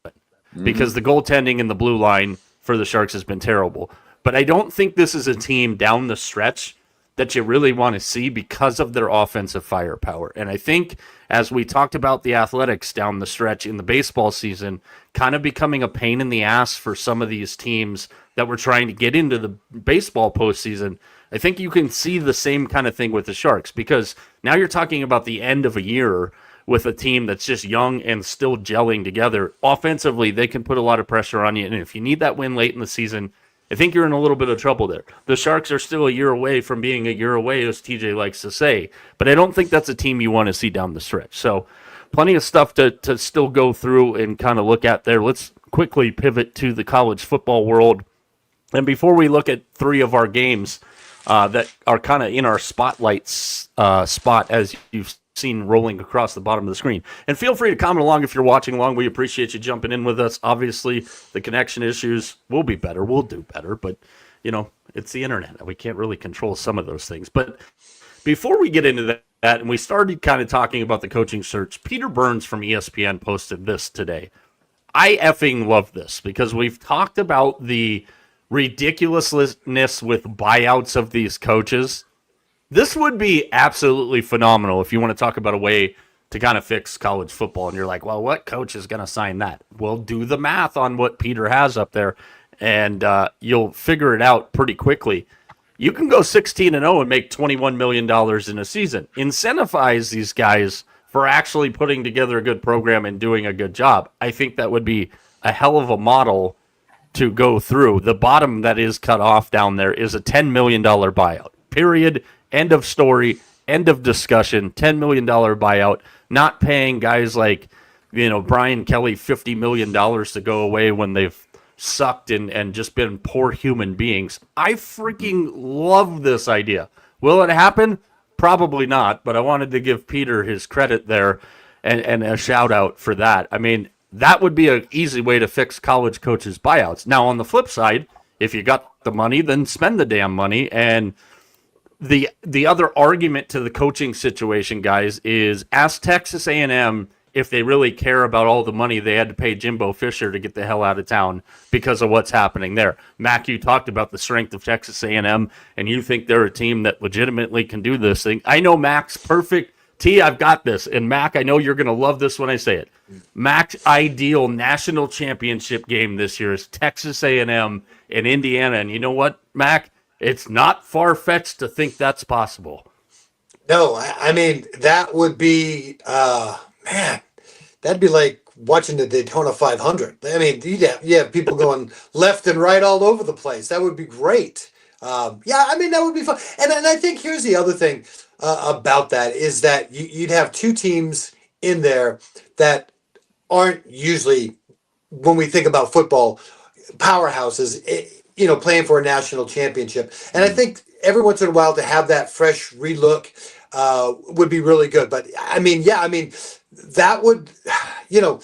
Because the goaltending in the blue line for the Sharks has been terrible. But I don't think this is a team down the stretch that you really want to see because of their offensive firepower. And I think, as we talked about the Athletics down the stretch in the baseball season, kind of becoming a pain in the ass for some of these teams that were trying to get into the baseball postseason, I think you can see the same kind of thing with the Sharks, because now you're talking about the end of a year with a team that's just young and still gelling together. Offensively, they can put a lot of pressure on you, and if you need that win late in the season, I think you're in a little bit of trouble there. The Sharks are still a year away from being a year away, as TJ likes to say, but I don't think that's a team you want to see down the stretch. So plenty of stuff to still go through and kind of look at there. Let's quickly pivot to the college football world. And before we look at three of our games that are kind of in our spotlights spot, as you've seen rolling across the bottom of the screen. And feel free to comment along if you're watching along. We appreciate you jumping in with us. Obviously, the connection issues will be better. We'll do better, but, you know, it's the internet. We can't really control some of those things. But before we get into that, and we started kind of talking about the coaching search, Peter Burns from ESPN posted this today. I effing love this because we've talked about the ridiculousness with buyouts of these coaches. This would be absolutely phenomenal if you want to talk about a way to kind of fix college football. And you're like, well, what coach is going to sign that? Well, do the math on what Peter has up there, and you'll figure it out pretty quickly. You can go 16-0 and make $21 million in a season. Incentivize these guys for actually putting together a good program and doing a good job. I think that would be a hell of a model to go through. The bottom that is cut off down there is a $10 million buyout. Period. End of story. End of discussion. $10 million buyout. Not paying guys like, you know, Brian Kelly $50 million to go away when they've sucked and just been poor human beings. I freaking love this idea. Will it happen? Probably not, but I wanted to give Peter his credit there and a shout out for that. I mean, that would be an easy way to fix college coaches' buyouts. Now, on the flip side, if you got the money, then spend the damn money. And the other argument to the coaching situation, guys, is ask Texas A&M if they really care about all the money they had to pay Jimbo Fisher to get the hell out of town because of what's happening there. Mac, you talked about the strength of Texas A&M, and you think they're a team that legitimately can do this thing. I know Mac's perfect. T, I've got this. And Mac, I know you're going to love this when I say it. Mac's ideal national championship game this year is Texas A&M and Indiana. And you know what, Mac? It's not far-fetched to think that's possible. No, I mean, that would be, man, that'd be like watching the Daytona 500. I mean, you have people going left and right all over the place. That would be great. Yeah, I mean, that would be fun. And I think here's the other thing about that is that you'd have two teams in there that aren't usually, when we think about football, powerhouses, you know, playing for a national championship. And I think every once in a while to have that fresh relook would be really good. But I mean, yeah, I mean, that would, you know,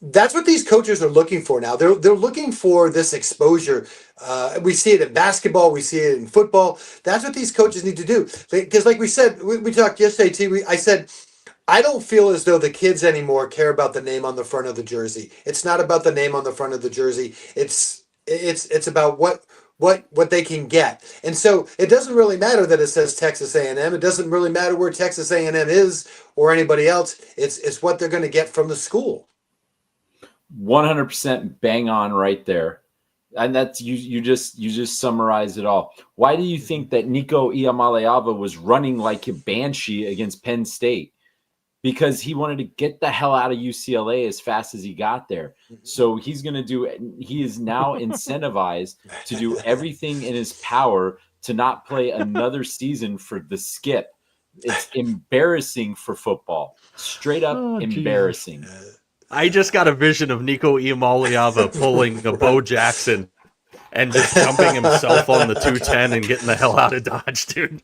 that's what these coaches are looking for now. They're looking for this exposure. We see it in basketball. We see it in football. That's what these coaches need to do. Because like we said, we talked yesterday, T, I said, I don't feel as though the kids anymore care about the name on the front of the jersey. It's not about the name on the front of the jersey. It's about what they can get. And so it doesn't really matter that it says Texas A&M. It doesn't really matter where Texas A&M is or anybody else. It's what they're going to get from the school. 100% bang on right there. And that's you just summarized it all. Why do you think that Nico Iamaleava was running like a banshee against Penn State? Because he wanted to get the hell out of UCLA as fast as he got there. So he is now incentivized to do everything in his power to not play another season for the skip. It's embarrassing for football. Straight up embarrassing. I just got a vision of Nico Iamaleava pulling a Bo Jackson and just jumping himself on the 210 and getting the hell out of Dodge, dude.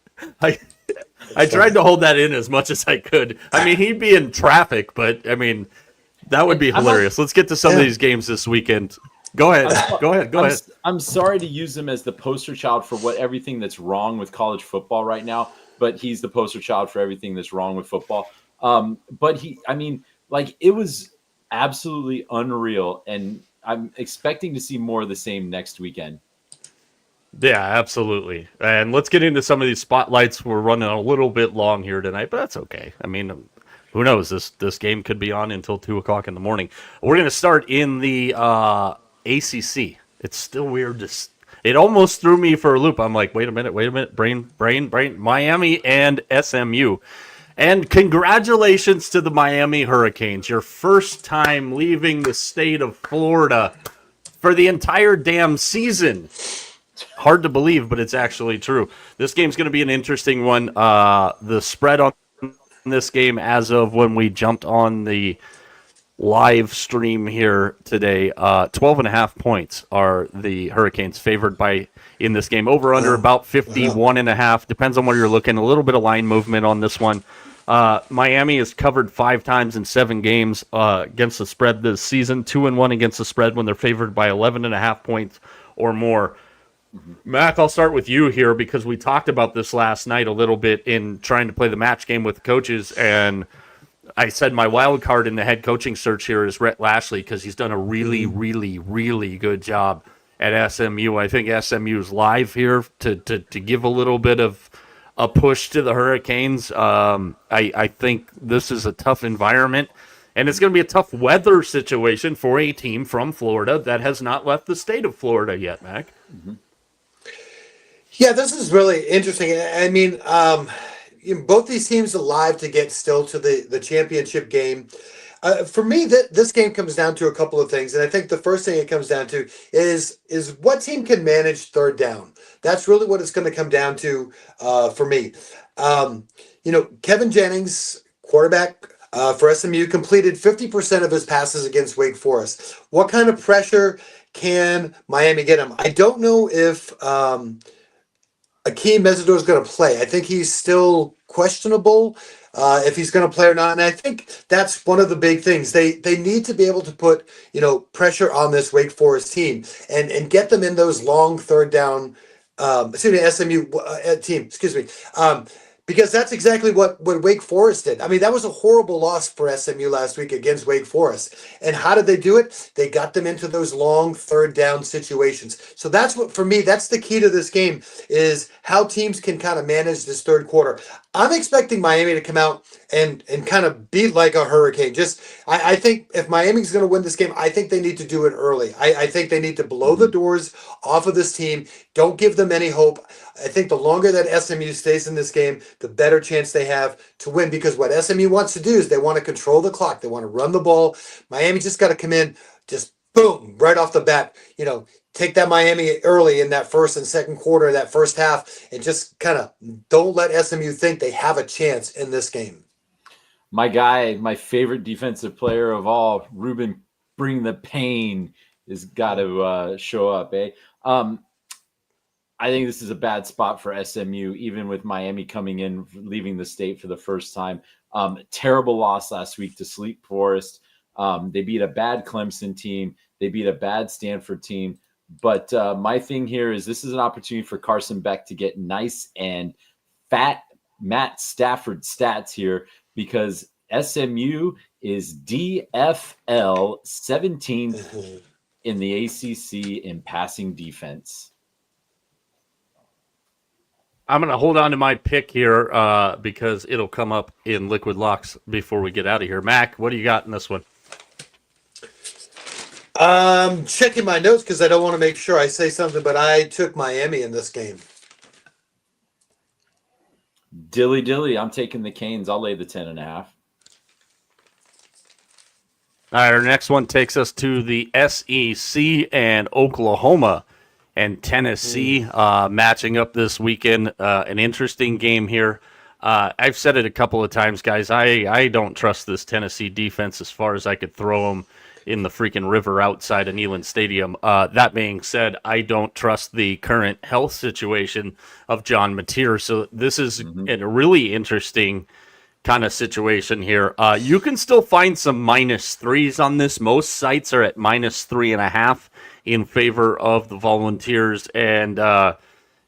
I tried to hold that in as much as I could. I mean, he'd be in traffic, but I mean, that would be hilarious. Let's get to some of these games this weekend. Go ahead. Go ahead. I'm sorry to use him as the poster child for everything that's wrong with college football right now, but he's the poster child for everything that's wrong with football. But it was absolutely unreal. And I'm expecting to see more of the same next weekend. Yeah, absolutely. And let's get into some of these spotlights. We're running a little bit long here tonight, but that's okay. I mean, who knows? This game could be on until 2 o'clock in the morning. We're going to start in the ACC. It's still weird to. It almost threw me for a loop. I'm like, wait a minute. Brain. Miami and SMU. And congratulations to the Miami Hurricanes. Your first time leaving the state of Florida for the entire damn season. Hard to believe, but it's actually true. This game's going to be an interesting one. The spread on this game as of when we jumped on the live stream here today, 12.5 points are the Hurricanes favored by in this game. Over under about 51.5. Depends on where you're looking. A little bit of line movement on this one. Miami has covered 5 times in 7 games against the spread this season. 2-1 against the spread when they're favored by 11.5 points or more. Mac, I'll start with you here because we talked about this last night a little bit in trying to play the match game with the coaches, and I said my wild card in the head coaching search here is Rhett Lashley because he's done a really, really, really good job at SMU. I think SMU's live here to give a little bit of a push to the Hurricanes. I think this is a tough environment, and it's going to be a tough weather situation for a team from Florida that has not left the state of Florida yet, Mac. Mm-hmm. Yeah, this is really interesting. I mean, both these teams alive to get still to the championship game. For me, this game comes down to a couple of things, and I think the first thing it comes down to is what team can manage third down. That's really what it's going to come down to for me. Kevin Jennings, quarterback for SMU, completed 50% of his passes against Wake Forest. What kind of pressure can Miami get him? I don't know if Akeem Mesidor is going to play. I think he's still questionable if he's going to play or not. And I think that's one of the big things. They need to be able to put pressure on this Wake Forest team and get them in those long third down. SMU team. Because that's exactly what Wake Forest did. I mean, that was a horrible loss for SMU last week against Wake Forest. And how did they do it? They got them into those long third down situations. So that's what, for me, that's the key to this game is how teams can kind of manage this third quarter. I'm expecting Miami to come out and kind of beat like a hurricane. I think if Miami's going to win this game, I think they need to do it early. I think they need to blow the doors off of this team. Don't give them any hope. I think the longer that SMU stays in this game, the better chance they have to win, because what SMU wants to do is they want to control the clock. They want to run the ball. Miami just got to come in, just boom, right off the bat, take that Miami early in that first and second quarter, that first half, and just kind of don't let SMU think they have a chance in this game. My guy, my favorite defensive player of all, Ruben, bring the pain, has got to show up, eh? I think this is a bad spot for SMU, even with Miami coming in, leaving the state for the first time. Terrible loss last week to Sleep Forest. They beat a bad Clemson team. They beat a bad Stanford team. But my thing here is this is an opportunity for Carson Beck to get nice and fat Matt Stafford stats here, because SMU is DFL 17th in the ACC in passing defense. I'm going to hold on to my pick here because it'll come up in Liquid Locks before we get out of here. Mac, what do you got in this one? I'm checking my notes because I don't want to make sure I say something, but I took Miami in this game. Dilly. I'm taking the Canes. I'll lay the 10.5. All right, our next one takes us to the SEC and Oklahoma and Tennessee matching up this weekend. An interesting game here. I've said it a couple of times, guys. I don't trust this Tennessee defense as far as I could throw them in the freaking river outside of Neyland Stadium. That being said, I don't trust the current health situation of John Mateer. So this is a really interesting kind of situation here. You can still find some -3s on this. Most sites are at -3.5 in favor of the Volunteers. And,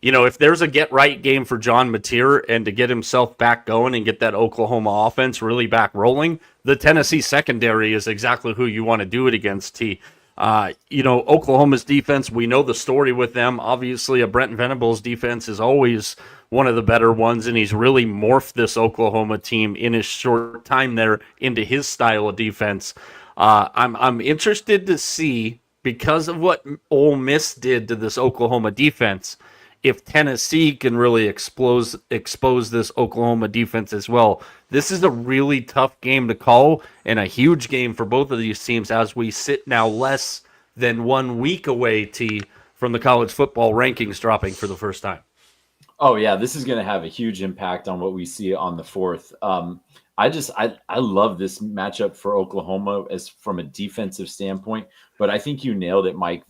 if there's a get-right game for John Mateer and to get himself back going and get that Oklahoma offense really back rolling, the Tennessee secondary is exactly who you want to do it against, T. Oklahoma's defense, we know the story with them. Obviously, a Brent Venables defense is always one of the better ones, and he's really morphed this Oklahoma team in his short time there into his style of defense. I'm interested to see, because of what Ole Miss did to this Oklahoma defense, if Tennessee can really expose this Oklahoma defense as well. This is a really tough game to call and a huge game for both of these teams as we sit now less than 1 week away, from the college football rankings dropping for the first time. Oh yeah, this is going to have a huge impact on what we see on the 4th. I love this matchup for Oklahoma as from a defensive standpoint, but I think you nailed it, Mike.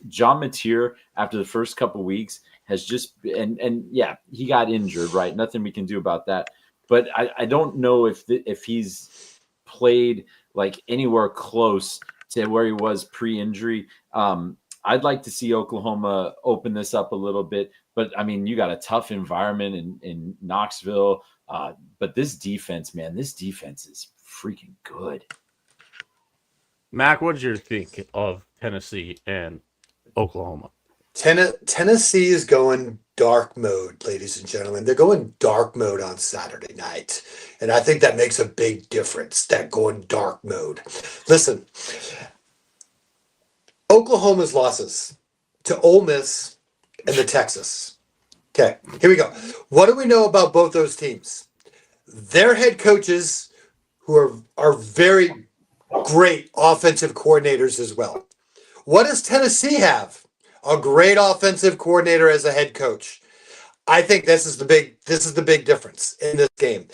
John Mateer, after the first couple weeks, has just and yeah, he got injured, right? Nothing we can do about that. But I don't know if he's played like anywhere close to where he was pre-injury. I'd like to see Oklahoma open this up a little bit, but I mean, you got a tough environment in Knoxville. But this defense, man, this defense is freaking good. Mac, what did you think of Tennessee and Oklahoma? Tennessee is going dark mode, ladies and gentlemen. They're going dark mode on Saturday night. And I think that makes a big difference, that going dark mode. Listen, Oklahoma's losses to Ole Miss and the Texas. Okay, here we go. What do we know about both those teams? Their head coaches, who are very great offensive coordinators as well. What does Tennessee have? A great offensive coordinator as a head coach. I think this is the big difference in this game.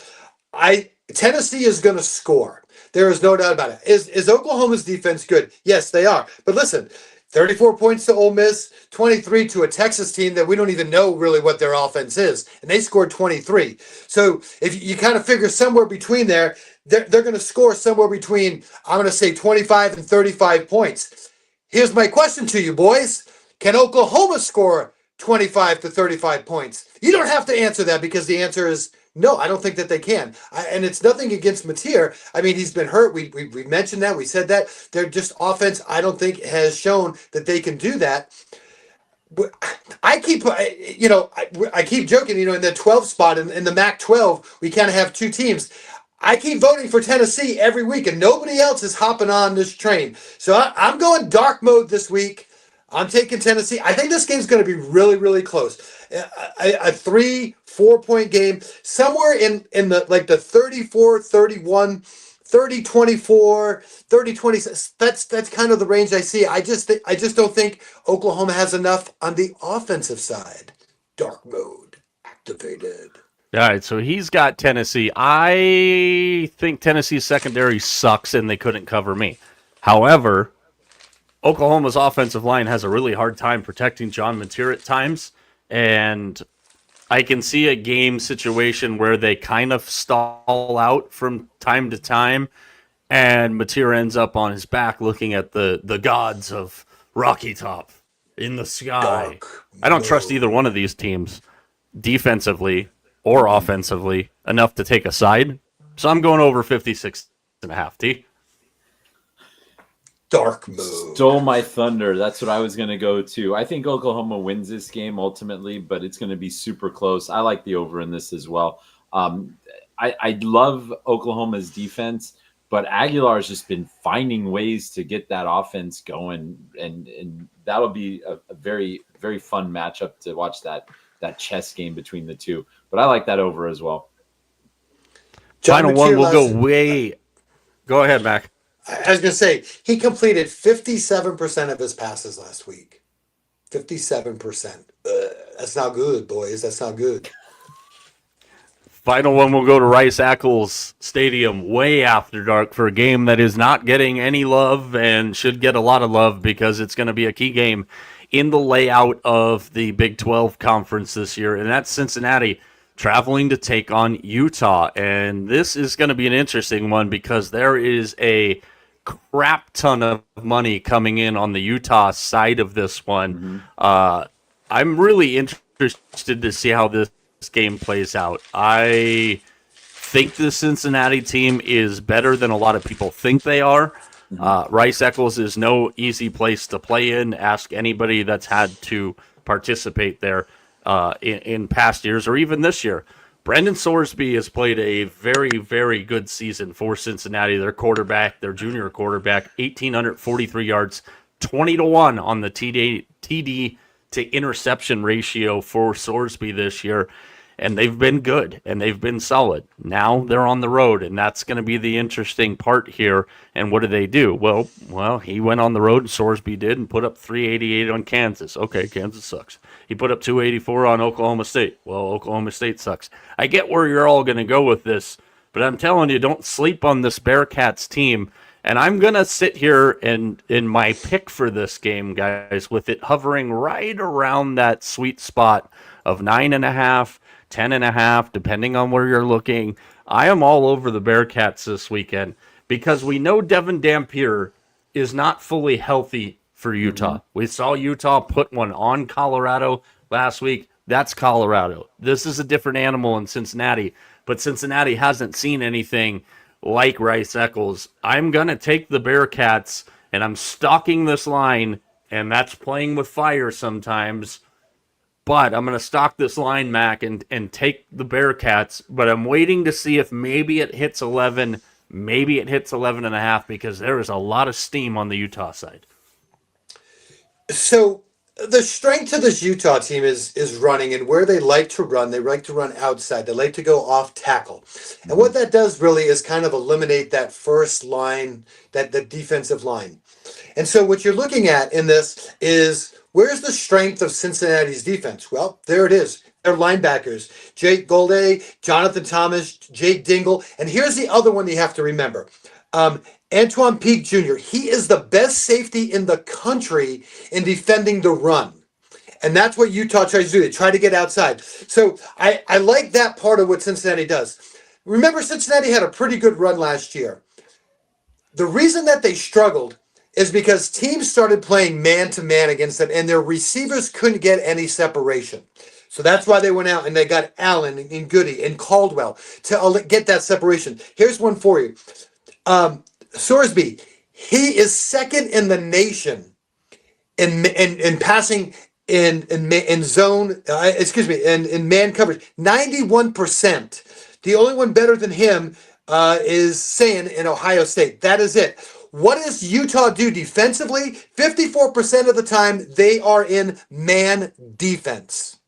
Tennessee is going to score. There is no doubt about it. Is Oklahoma's defense good? Yes, they are. But listen, 34 points to Ole Miss, 23 to a Texas team that we don't even know really what their offense is. And they scored 23. So if you kind of figure somewhere between there, they're going to score somewhere between, I'm going to say 25 and 35 points. Here's my question to you, boys. Can Oklahoma score 25 to 35 points? You don't have to answer that because the answer is no, I don't think that they can. And it's nothing against Mateer. I mean, he's been hurt. We mentioned that. We said that. They're just offense, I don't think, has shown that they can do that. I keep joking, in the 12 spot in the MAC-12, we kind of have two teams. I keep voting for Tennessee every week, and nobody else is hopping on this train. So I'm going dark mode this week. I'm taking Tennessee. I think this game's going to be really, really close. A 3-4 point game, somewhere in the 34-31, 30-24, 30-26. That's kind of the range I see. I just don't think Oklahoma has enough on the offensive side. Dark mode activated. All right, so he's got Tennessee. I think Tennessee's secondary sucks and they couldn't cover me. However, Oklahoma's offensive line has a really hard time protecting John Mateer at times, and I can see a game situation where they kind of stall out from time to time, and Mateer ends up on his back looking at the gods of Rocky Top in the sky. I don't trust either one of these teams defensively or offensively enough to take a side, so I'm going over 56.5, T. Dark mode. Stole my thunder. That's what I was going to go to. I think Oklahoma wins this game ultimately, but it's going to be super close. I like the over in this as well. I love Oklahoma's defense, but Aguilar's just been finding ways to get that offense going, and that'll be a very, very fun matchup to watch that chess game between the two. But I like that over as well. Final one will go way. Go ahead, Mac. I was going to say, he completed 57% of his passes last week. 57%. That's not good, boys. That's not good. Final one will go to Rice-Eccles Stadium way after dark for a game that is not getting any love and should get a lot of love because it's going to be a key game in the layout of the Big 12 conference this year, and that's Cincinnati traveling to take on Utah. And this is going to be an interesting one because there is a crap ton of money coming in on the Utah side of this one. Mm-hmm. I'm really interested to see how this game plays out. I think the Cincinnati team is better than a lot of people think they are. Rice Eccles is no easy place to play in. Ask anybody that's had to participate there in past years or even this year. Brendan Sorsby has played a very, very good season for Cincinnati. Their quarterback, their junior quarterback, 1,843 yards, 20-1 on the TD to interception ratio for Sorsby this year. And they've been good and they've been solid. Now they're on the road, and that's going to be the interesting part here. And what do? Well, he went on the road, and Sorsby did, and put up 388 on Kansas. Okay, Kansas sucks. He put up 284 on Oklahoma State. Well, Oklahoma State sucks. I get where you're all going to go with this, but I'm telling you, don't sleep on this Bearcats team. And I'm going to sit here and in my pick for this game, guys, with it hovering right around that sweet spot of 9.5, 10.5, depending on where you're looking. I am all over the Bearcats this weekend because we know Devin Dampier is not fully healthy for Utah. We saw Utah put one on Colorado last week. That's Colorado. This is a different animal in Cincinnati, but Cincinnati hasn't seen anything like Rice Eccles. I'm going to take the Bearcats, and I'm stalking this line, and that's playing with fire sometimes. But I'm going to stock this line, Mac, and take the Bearcats. But I'm waiting to see if maybe it hits 11, maybe it hits 11.5, because there is a lot of steam on the Utah side. So the strength of this Utah team is running, and where they like to run, they like to run outside. They like to go off tackle. And what that does really is kind of eliminate that first line, that the defensive line. And so what you're looking at in this is, where's the strength of Cincinnati's defense? Well, there it is. Their linebackers, Jake Golday, Jonathan Thomas, Jake Dingle. And here's the other one you have to remember. Antoine Peak Jr., he is the best safety in the country in defending the run. And that's what Utah tries to do. They try to get outside. So I like that part of what Cincinnati does. Remember, Cincinnati had a pretty good run last year. The reason that they struggled is because teams started playing man-to-man against them, and their receivers couldn't get any separation. So that's why they went out and they got Allen and Goody and Caldwell to get that separation. Here's one for you. Sorsby, he is second in the nation in passing in zone, in man coverage, 91%. The only one better than him is Sayin in Ohio State. That is it. What does Utah do defensively? 54% of the time, they are in man defense.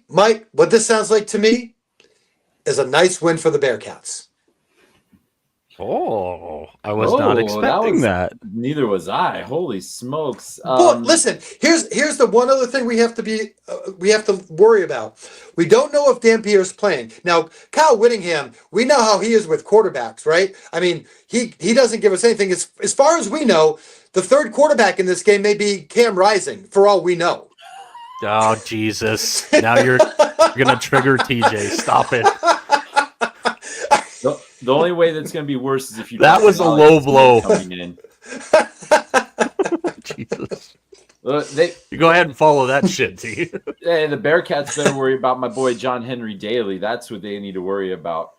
Mike, what this sounds like to me is a nice win for the Bearcats. Oh, I was not expecting that. Neither was I. Holy smokes! But listen, here's the one other thing we have to worry about. We don't know if Dampier's playing now. Kyle Whittingham, we know how he is with quarterbacks, right? I mean, he doesn't give us anything. As far as we know, the third quarterback in this game may be Cam Rising, for all we know. Oh Jesus! Now you're gonna trigger TJ. Stop it. The only way that's going to be worse is if you. That was a low blow. Coming in. Jesus. You go ahead and follow that shit, T. Hey, the Bearcats better worry about my boy John Henry Daly. That's what they need to worry about.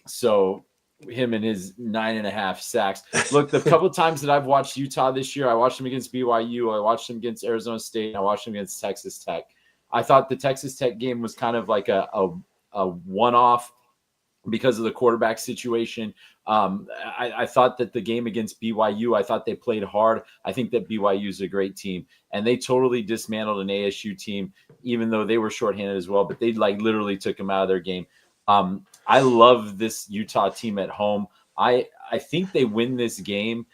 So him and his 9.5 sacks. Look, the couple times that I've watched Utah this year, I watched them against BYU, I watched them against Arizona State, and I watched them against Texas Tech. I thought the Texas Tech game was kind of like a one-off because of the quarterback situation. I thought that the game against BYU, I thought they played hard. I think that BYU is a great team, and they totally dismantled an ASU team, even though they were shorthanded as well, but they literally took them out of their game. I love this Utah team at home. I think they win this game.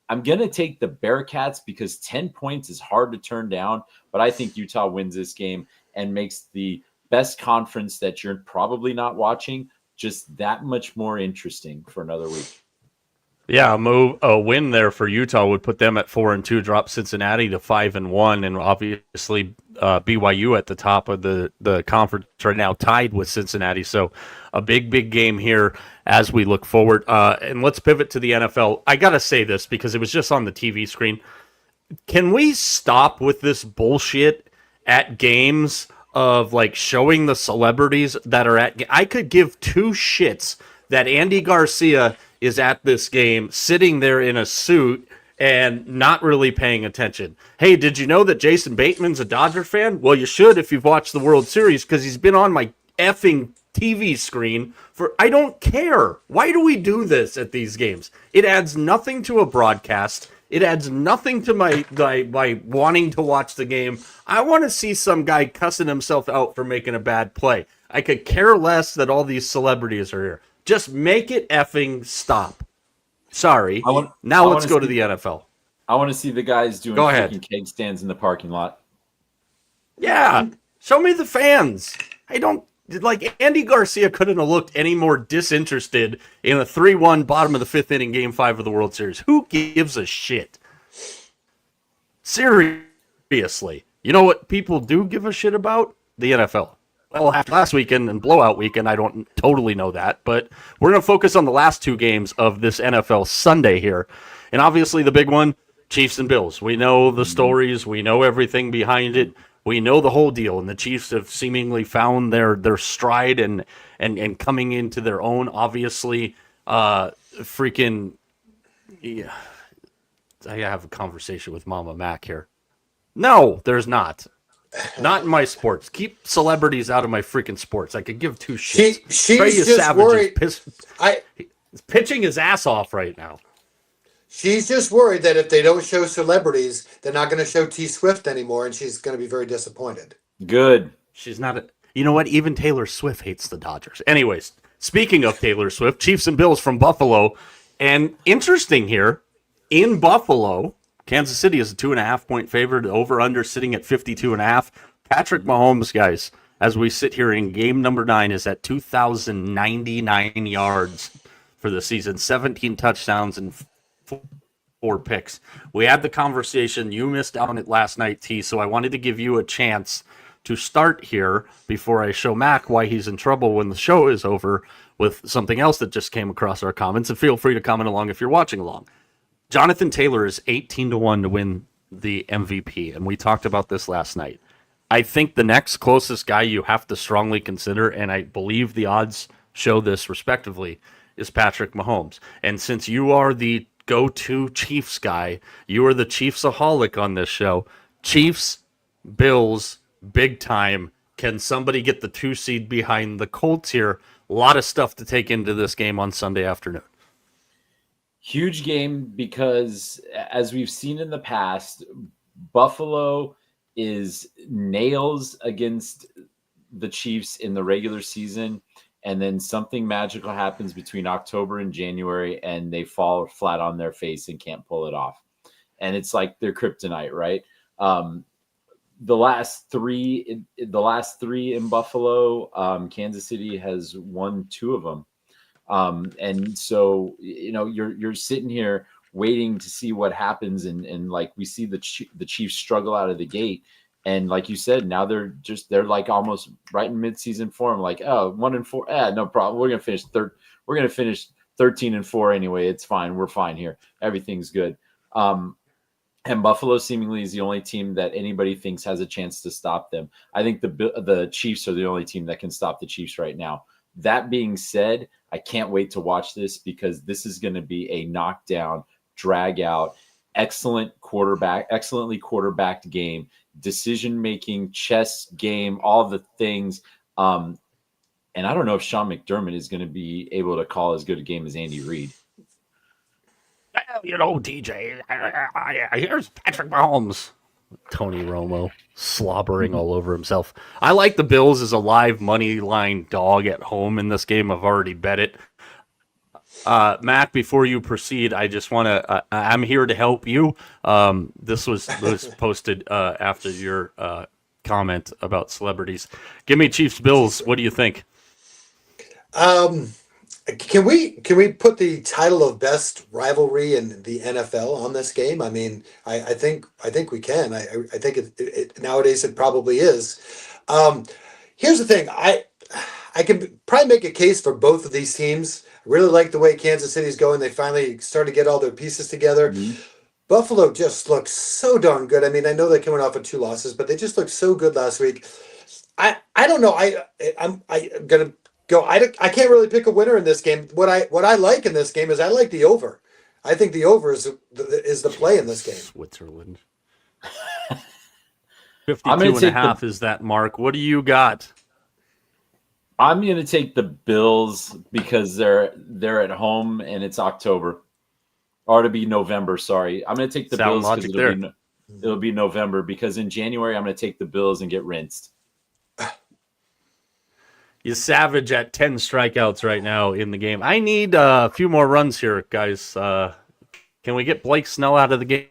I'm going to take the Bearcats because 10 points is hard to turn down, but I think Utah wins this game and makes the best conference that you're probably not watching just that much more interesting for another week. Yeah, a win there for Utah would put them at 4-2, drop Cincinnati to 5-1, and obviously BYU at the top of the conference right now, tied with Cincinnati. So a big game here as we look forward. And let's pivot to the NFL. I gotta say this because it was just on the TV screen. Can we stop with this bullshit at games of like showing the celebrities that are at? I could give two shits that Andy Garcia is at this game, sitting there in a suit and not really paying attention. Hey, did you know that Jason Bateman's a Dodger fan? Well, you should if you've watched the World Series, because he's been on my effing TV screen for, I don't care. Why do we do this at these games? It adds nothing to a broadcast. It adds nothing to my wanting to watch the game. I want to see some guy cussing himself out for making a bad play. I could care less that all these celebrities are here. Just make it effing stop. Sorry. Now let's go to the NFL. I want to see the guys doing freaking keg stands in the parking lot. Yeah. Show me the fans. I don't, like, Andy Garcia couldn't have looked any more disinterested in a 3-1 bottom of the 5th inning Game 5 of the World Series. Who gives a shit? Seriously. You know what people do give a shit about? The NFL. Well, after last weekend and blowout weekend, I don't totally know that, but we're going to focus on the last 2 games of this NFL Sunday here. And obviously the big one, Chiefs and Bills. We know the stories. We know everything behind it. We know the whole deal, and the Chiefs have seemingly found their stride and coming into their own. Obviously, freaking, yeah, I have a conversation with Mama Mac here. No, there's not. Not in my sports. Keep celebrities out of my freaking sports. I could give 2 shits. She's just worried. He's pitching his ass off right now. She's just worried that if they don't show celebrities, they're not going to show T Swift anymore, and she's going to be very disappointed. Good. She's not. You know what? Even Taylor Swift hates the Dodgers. Anyways, speaking of Taylor Swift, Chiefs and Bills from Buffalo, and interesting here in Buffalo, Kansas City is a 2.5-point favorite. Over under sitting at 52.5. Patrick Mahomes, guys, as we sit here in game number 9, is at 2,099 yards for the season, 17 touchdowns and 4 picks. We had the conversation. You missed out on it last night, T, so I wanted to give you a chance to start here before I show Mac why he's in trouble when the show is over with something else that just came across our comments. And feel free to comment along if you're watching along. Jonathan Taylor is 18-1 to win the MVP, and we talked about this last night. I think the next closest guy you have to strongly consider, and I believe the odds show this respectively, is Patrick Mahomes. And since you are the go-to Chiefs guy, you are the Chiefsaholic on this show. Chiefs, Bills, big time. Can somebody get the 2 seed behind the Colts here? A lot of stuff to take into this game on Sunday afternoon. Huge game because, as we've seen in the past, Buffalo is nails against the Chiefs in the regular season, and then something magical happens between October and January, and they fall flat on their face and can't pull it off. And it's like their kryptonite, right? The last three in Buffalo, Kansas City has won 2 of them. And so, you know, you're sitting here waiting to see what happens. And like, we see the Chiefs struggle out of the gate. And like you said, now they're like almost right in midseason form. Like, oh, 1-4. No problem. We're going to finish 13-4 anyway. It's fine. We're fine here. Everything's good. And Buffalo seemingly is the only team that anybody thinks has a chance to stop them. I think the Chiefs are the only team that can stop the Chiefs right now. That being said, I can't wait to watch this because this is going to be a knockdown, drag out, excellently quarterbacked game, decision-making, chess game, all the things. And I don't know if Sean McDermott is going to be able to call as good a game as Andy Reid. Well, you know, DJ, here's Patrick Mahomes. Tony Romo slobbering all over himself. I like the Bills as a live money line dog at home in this game. I've already bet it. Matt, before you proceed, I just want to, I'm here to help you. This was posted after your comment about celebrities. Give me Chiefs Bills. What do you think? Can we put the title of best rivalry in the NFL on this game? I mean, I think we can. I think it nowadays it probably is. Here's the thing. I can probably make a case for both of these teams. I really like the way Kansas City's going. They finally started to get all their pieces together. Mm-hmm. Buffalo just looks so darn good. I mean, I know they're coming off of 2 losses, but they just looked so good last week. I don't know. I'm gonna go. I can't really pick a winner in this game. What I like in this game is I like the over. I think the over is the play in this game. Switzerland. I'm 52 going and to a take half is that mark. What do you got? I'm going to take the Bills because they're at home and it's October, or to be November. Sorry, I'm going to take the Sound Bills logic because there. it'll be November. Because in January I'm going to take the Bills and get rinsed. You savage at 10 strikeouts right now in the game. I need a few more runs here, guys. Can we get Blake Snell out of the game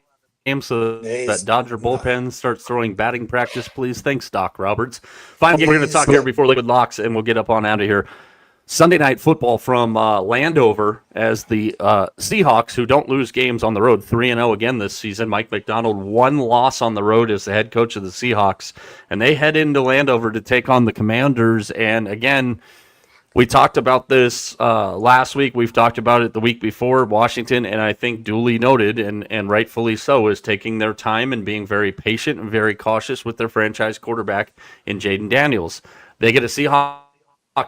so that Dodger bullpen starts throwing batting practice, please? Thanks, Doc Roberts. Final game we're going to talk here before Liquid Locks, and we'll get up on out of here. Sunday Night Football from Landover as the Seahawks, who don't lose games on the road, 3-0 again this season. Mike McDonald, one loss on the road as the head coach of the Seahawks. And they head into Landover to take on the Commanders. And again, we talked about this last week. We've talked about it the week before. Washington, and I think duly noted, and rightfully so, is taking their time and being very patient and very cautious with their franchise quarterback in Jaden Daniels. They get a Seahawks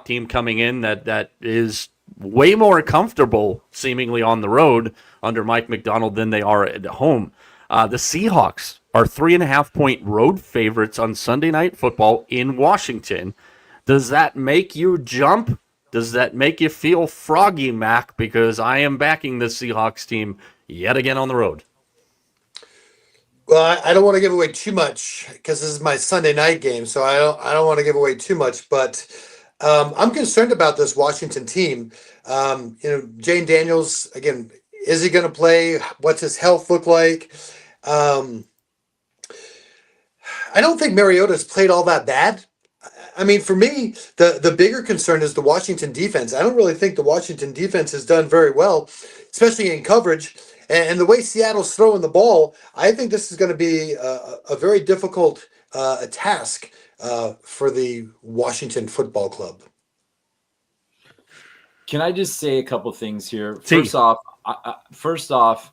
team coming in that is way more comfortable seemingly on the road under Mike McDonald than they are at home. The Seahawks are 3.5-point road favorites on Sunday Night Football in Washington. Does that make you jump? Does that make you feel froggy, Mac? Because I am backing the Seahawks team yet again on the road. Well, I don't want to give away too much because this is my Sunday night game, so I don't want to give away too much. But I'm concerned about this Washington team. Jane Daniels, again, is he going to play? What's his health look like? I don't think Mariota's played all that bad. I mean, for me, the bigger concern is the Washington defense. I don't really think the Washington defense has done very well, especially in coverage. And the way Seattle's throwing the ball, I think this is going to be a very difficult task for the Washington Football Club. Can I just say a couple things here? First off,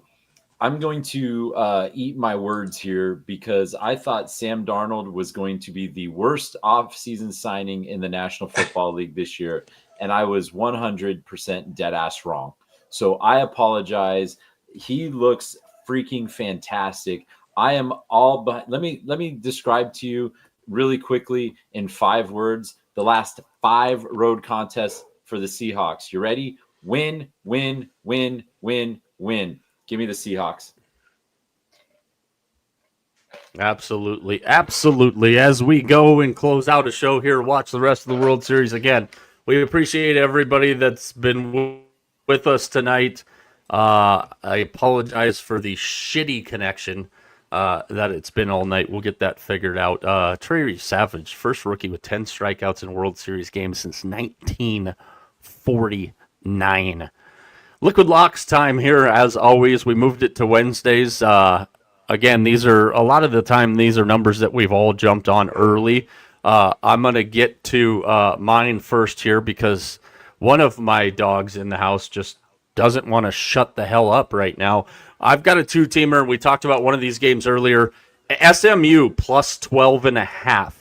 I'm going to eat my words here because I thought Sam Darnold was going to be the worst off-season signing in the National Football League this year, and I was 100% dead-ass wrong. So I apologize. He looks freaking fantastic. I am all behind. Let me describe to you really quickly in 5 words the last 5 road contests for the Seahawks. You ready? Win, win, win, win, win. Give me the Seahawks. Absolutely. Absolutely. As we go and close out a show here, watch the rest of the World Series again. We appreciate everybody that's been with us tonight. I apologize for the shitty connection that it's been all night. We'll get that figured out. Trey Savage, first rookie with 10 strikeouts in World Series games since 1949. Liquid Locks time here, as always. We moved it to Wednesdays. Again, these are a lot of the time, these are numbers that we've all jumped on early. I'm going to get to mine first here because one of my dogs in the house just doesn't want to shut the hell up right now. I've got a 2-teamer. We talked about one of these games earlier. SMU plus 12.5.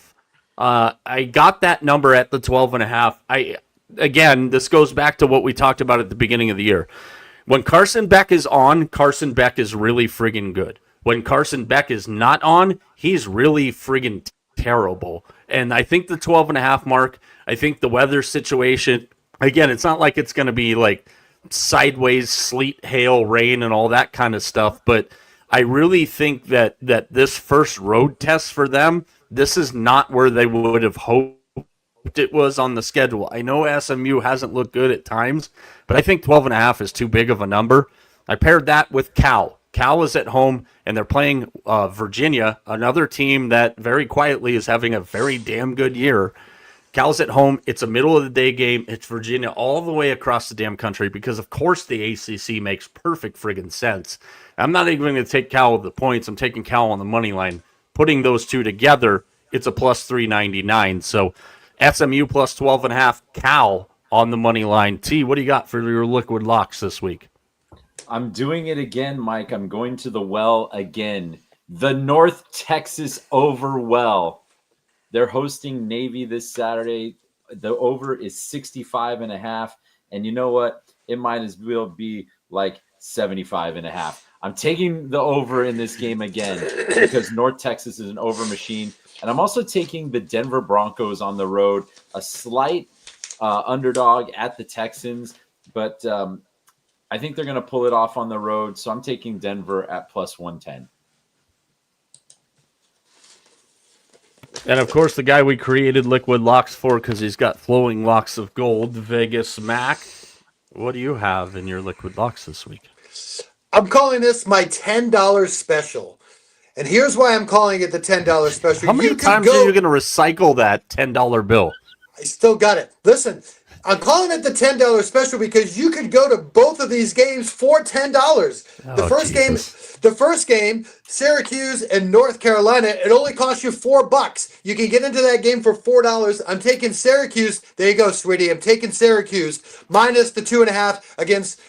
I got that number at the 12.5. Again, this goes back to what we talked about at the beginning of the year. When Carson Beck is on, Carson Beck is really friggin' good. When Carson Beck is not on, he's really friggin' terrible. And I think the 12.5 mark, I think the weather situation, again, it's not like it's going to be like sideways sleet, hail, rain, and all that kind of stuff. But I really think that this first road test for them, this is not where they would have hoped it was on the schedule. I know SMU hasn't looked good at times, but I think 12.5 is too big of a number. I paired that with Cal. Cal is at home, and they're playing Virginia, another team that very quietly is having a very damn good year. Cal's at home. It's a middle-of-the-day game. It's Virginia all the way across the damn country because, of course, the ACC makes perfect friggin' sense. I'm not even going to take Cal with the points. I'm taking Cal on the money line. Putting those two together, it's a plus 399. So SMU plus 12.5, Cal on the money line. T, what do you got for your Liquid Locks this week? I'm doing it again, Mike. I'm going to the well again. The North Texas Overwell. They're hosting Navy this Saturday. The over is 65.5. And you know what? It might as well be like 75.5. I'm taking the over in this game again because North Texas is an over machine. And I'm also taking the Denver Broncos on the road, a slight underdog at the Texans. But I think they're going to pull it off on the road. So I'm taking Denver at plus 110. And of course, the guy we created Liquid Locks for because he's got flowing locks of gold, Vegas Mac. What do you have in your Liquid Locks this week? I'm calling this my $10 special. And here's why I'm calling it the $10 special. How many times are you going to recycle that $10 bill? I still got it. Listen, I'm calling it the $10 special because you could go to both of these games for $10. The first game, Syracuse and North Carolina, it only costs you $4. You can get into that game for $4. I'm taking Syracuse. There you go, sweetie. I'm taking Syracuse minus the 2.5 against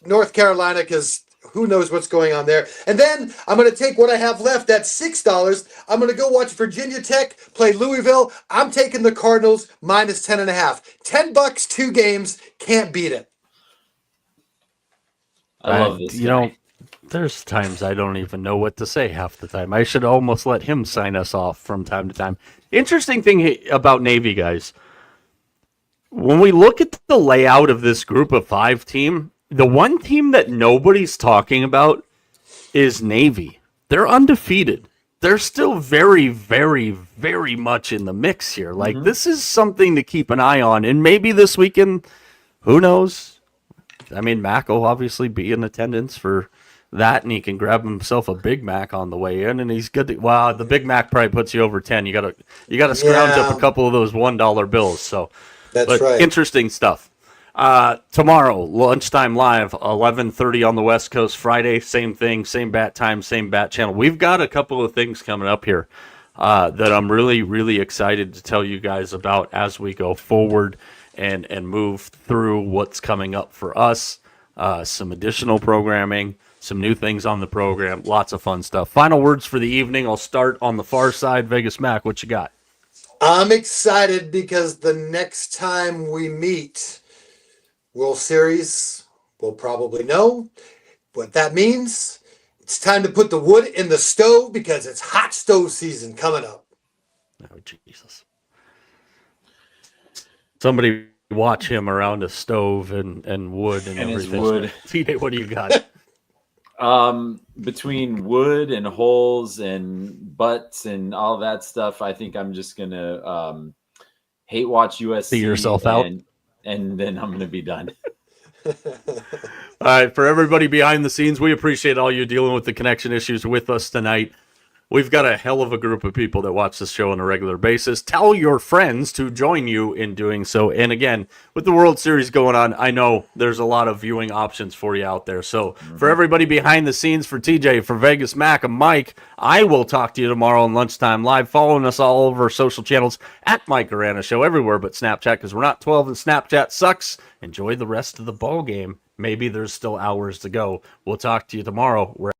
North Carolina because who knows what's going on there. And then I'm going to take what I have left, that's $6. I'm going to go watch Virginia Tech play Louisville. I'm taking the Cardinals minus 10.5. $10, 2 games, can't beat it. I love this guy. There's times I don't even know what to say half the time. I should almost let him sign us off from time to time. Interesting thing about Navy, guys. When we look at the layout of this group of 5 team, the one team that nobody's talking about is Navy. They're undefeated. They're still very, very, very much in the mix here. Like, this is something to keep an eye on. And maybe this weekend, who knows? I mean, Mac will obviously be in attendance for that, and he can grab himself a Big Mac on the way in, and he's good. Wow, the Big Mac probably puts you over 10. You gotta scrounge up a couple of those $1 bills. So that's right. Interesting stuff. Tomorrow, lunchtime live, 11:30 on the West Coast. Friday, same thing, same bat time, same bat channel. We've got a couple of things coming up here that I'm really, really excited to tell you guys about as we go forward and move through what's coming up for us. Some additional programming, some new things on the program, lots of fun stuff. Final words for the evening. I'll start on the far side. Vegas Mac, what you got? I'm excited because the next time we meet, World Series, we'll probably know what that means. It's time to put the wood in the stove because it's hot stove season coming up. Oh, Jesus. Somebody watch him around a stove and wood and everything. Wood. TJ, what do you got? Between wood and holes and butts and all that stuff, I think I'm just gonna hate watch USC. See yourself out, and then I'm gonna be done. All right, for everybody behind the scenes, we appreciate all you dealing with the connection issues with us tonight. We've got a hell of a group of people that watch this show on a regular basis. Tell your friends to join you in doing so. And again, with the World Series going on, I know there's a lot of viewing options for you out there. So for everybody behind the scenes, for TJ, for Vegas Mac, and Mike, I will talk to you tomorrow on Lunchtime Live. Following us all over our social channels at Mike Arana Show, everywhere but Snapchat, because we're not 12 and Snapchat sucks. Enjoy the rest of the ball game. Maybe there's still hours to go. We'll talk to you tomorrow.